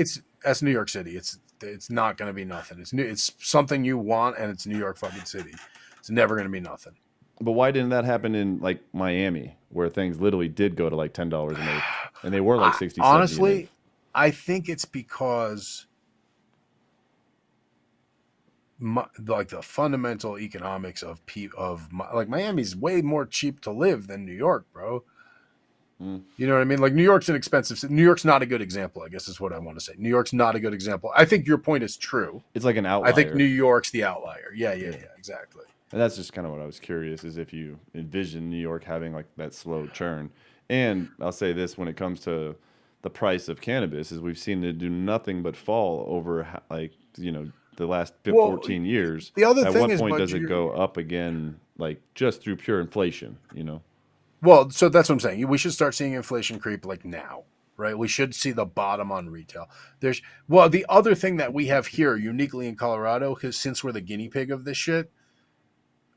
That's New York City. It's not going to be nothing. It's something you want, and it's New York fucking City. It's never going to be nothing. But why didn't that happen in like Miami, where things literally did go to like $10 an eighth, and they were like 60? Honestly, I think it's because like the fundamental economics of like Miami's way more cheap to live than New York, bro. You know what I mean? Like New York's an expensive city. New York's not a good example, I guess is what I want to say. New York's not a good example. I think your point is true. It's like an outlier. I think New York's the outlier. Yeah, exactly. And that's just kind of what I was curious, is if you envision New York having like that slow churn. And I'll say this, when it comes to the price of cannabis, is we've seen it do nothing but fall over like, you know, the last 14 years. The other At thing what is, point does it go up again, like just through pure inflation, you know? Well, so that's what I'm saying. We should start seeing inflation creep like now, right? We should see the bottom on retail. The other thing that we have here uniquely in Colorado, because since we're the guinea pig of this shit,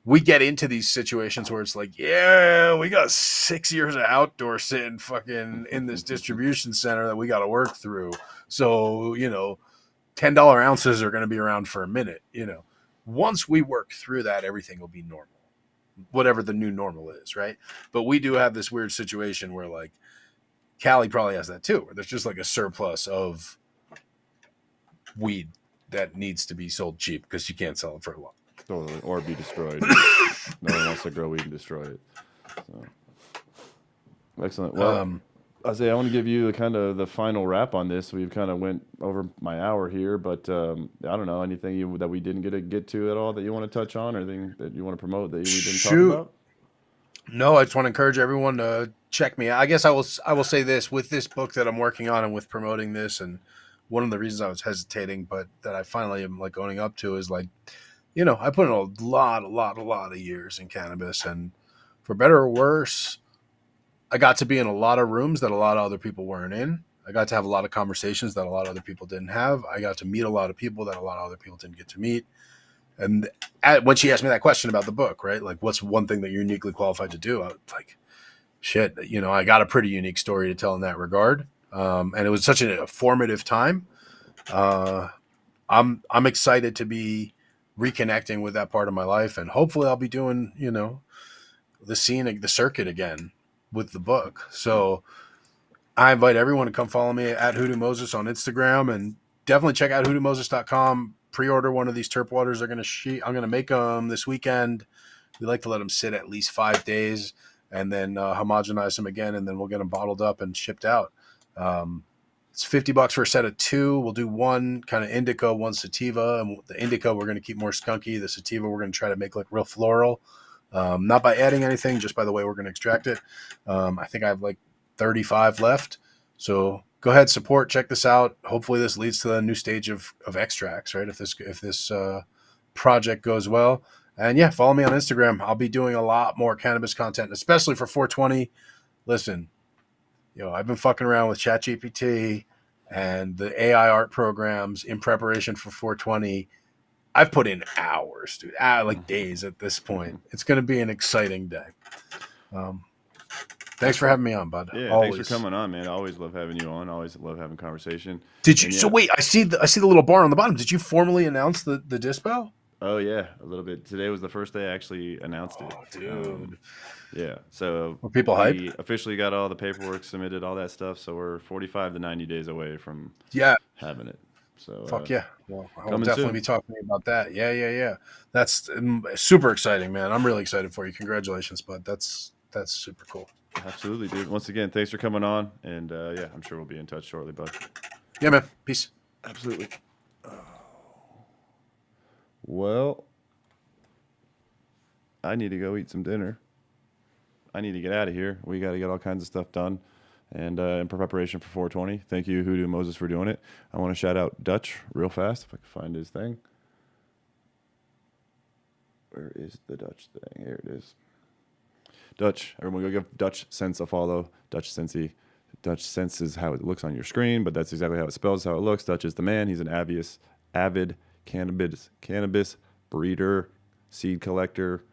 we get into these situations where it's like, yeah, we got 6 years of outdoor sitting fucking in this distribution center that we got to work through. So, you know, $10 ounces are going to be around for a minute, you know. Once we work through that, everything will be normal. Whatever the new normal is, right? But we do have this weird situation where, like, Cali probably has that too, where there's just like a surplus of weed that needs to be sold cheap because you can't sell it for a lot. Totally. Or be destroyed. No one wants to grow weed and destroy it. So. Excellent. Well, I want to give you kind of the final wrap on this. We've kind of went over my hour here, but I don't know, anything that we didn't get to at all that you want to touch on, or anything that you want to promote that we didn't talk about? No, I just want to encourage everyone to check me out. I guess I will say this with this book that I'm working on and with promoting this, and one of the reasons I was hesitating, but that I finally am like owning up to, is like, you know, I put in a lot of years in cannabis, and for better or worse, I got to be in a lot of rooms that a lot of other people weren't in. I got to have a lot of conversations that a lot of other people didn't have. I got to meet a lot of people that a lot of other people didn't get to meet. And when she asked me that question about the book, right? Like, what's one thing that you're uniquely qualified to do? I was like, shit, you know, I got a pretty unique story to tell in that regard. And it was such a formative time. I'm excited to be reconnecting with that part of my life, and hopefully I'll be doing, the circuit again with the book. So I invite everyone to come follow me at Hoodoo Moses on Instagram, and definitely check out hoodoomoses.com. Pre-order one of these terp waters. I'm going to make them this weekend. We like to let them sit at least 5 days and then homogenize them again, and then we'll get them bottled up and shipped out. It's $50 for a set of 2. We'll do one kind of indica, one sativa, and the indica we're going to keep more skunky. The sativa we're going to try to make like real floral, not by adding anything, just by the way we're going to extract it. I think I have like 35 left. So go ahead, support, check this out. Hopefully this leads to a new stage of extracts, right? If this project goes well. And yeah, follow me on Instagram. I'll be doing a lot more cannabis content, especially for 420. Listen, I've been fucking around with ChatGPT and the AI art programs in preparation for 420. I've put in hours, dude, like days at this point. It's going to be an exciting day. Thanks for having me on, bud. Yeah, always. Thanks for coming on, man. I always love having you on. Always love having conversation. Did you? So wait, I see the little bar on the bottom. Did you formally announce the dispo? Oh yeah, a little bit. Today was the first day I actually announced it. Dude. Yeah. So were people hyped? We officially got all the paperwork submitted, all that stuff. So we're 45 to 90 days away from having it. So fuck yeah. Well, I'll definitely be talking about that. Yeah. That's super exciting, man. I'm really excited for you. Congratulations, bud. That's super cool. Absolutely, dude. Once again, thanks for coming on, and yeah, I'm sure we'll be in touch shortly, bud. Yeah, man. Peace. Absolutely. Well, I need to go eat some dinner. I need to get out of here. We got to get all kinds of stuff done, and in preparation for 420. Thank you, Hoodoo Moses, for doing it. I want to shout out Dutch real fast, if I can find his thing. Where is the Dutch thing? Here it is. Dutch, everyone go give Dutch Sense a follow. Dutch Sensey. Dutch Sense is how it looks on your screen, but that's exactly how it spells, how it looks. Dutch is the man. He's an avid cannabis breeder, seed collector,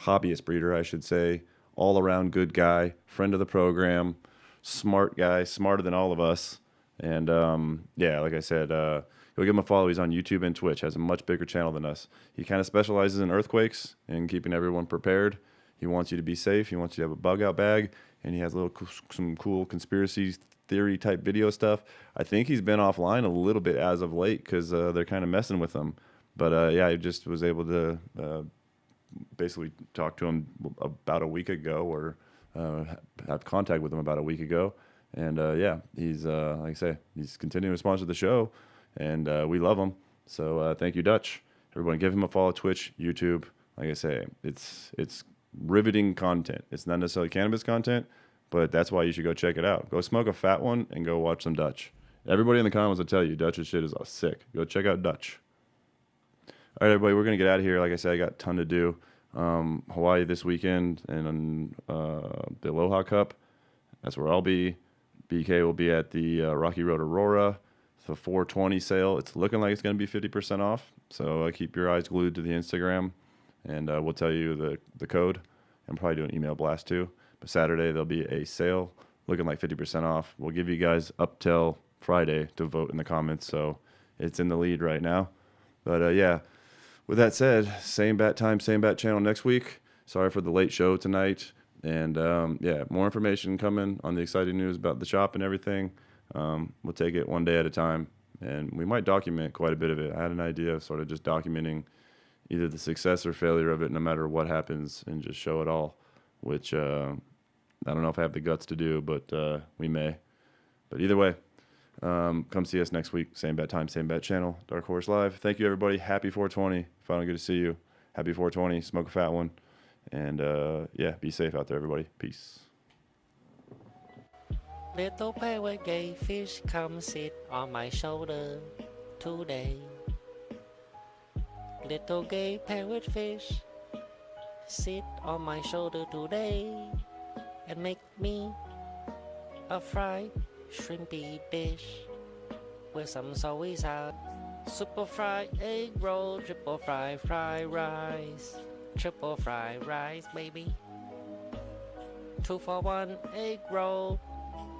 hobbyist breeder, I should say. All around good guy, friend of the program, smart guy, smarter than all of us. And yeah, like I said, go give him a follow. He's on YouTube and Twitch. Has a much bigger channel than us. He kind of specializes in earthquakes and keeping everyone prepared. He wants you to be safe. He wants you to have a bug out bag, and he has some cool conspiracy theory type video stuff. I think he's been offline a little bit as of late because they're kind of messing with him. But yeah, I just was able to basically talk to him about a week ago, or have contact with him about a week ago. And yeah, he's like I say, he's continuing to sponsor the show, and we love him. So thank you, Dutch. Everyone, give him a follow. Twitch, YouTube. Like I say, it's riveting content. It's not necessarily cannabis content, but that's why you should go check it out. Go smoke a fat one and go watch some Dutch. Everybody in the comments will tell you Dutch's shit is sick. Go check out Dutch. All right, everybody, we're going to get out of here. Like I said, I got a ton to do. Hawaii this weekend, and the Aloha Cup. That's where I'll be. BK will be at the Rocky Road Aurora. It's a 420 sale. It's looking like it's going to be 50% off. So keep your eyes glued to the Instagram, and we'll tell you the code, and probably do an email blast too. But Saturday there'll be a sale looking like 50% off. We'll give you guys up till Friday to vote in the comments, so it's in the lead right now. But yeah, with that said, same bat time, same bat channel next week. Sorry for the late show tonight. And yeah, more information coming on the exciting news about the shop and everything. We'll take it one day at a time, and we might document quite a bit of it. I had an idea of sort of just documenting either the success or failure of it, no matter what happens, and just show it all, which I don't know if I have the guts to do, but we may. But either way, come see us next week. Same bat time, same bat channel, Dark Horse Live. Thank you, everybody. Happy 420. Finally good to see you. Happy 420. Smoke a fat one. And yeah, be safe out there, everybody. Peace. Little pale gay fish, come sit on my shoulder today. Little gay parrot fish, sit on my shoulder today and make me a fried shrimpy dish with some soy sauce. Super fried egg roll, triple fried fried rice, triple fried rice, baby. 2-for-1 egg roll,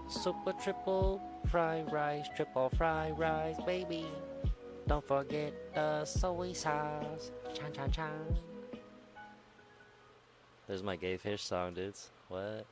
super triple fried rice, triple fried rice, baby. Don't forget the soy sauce. Chan chan chan. There's my gay fish song, dudes. What?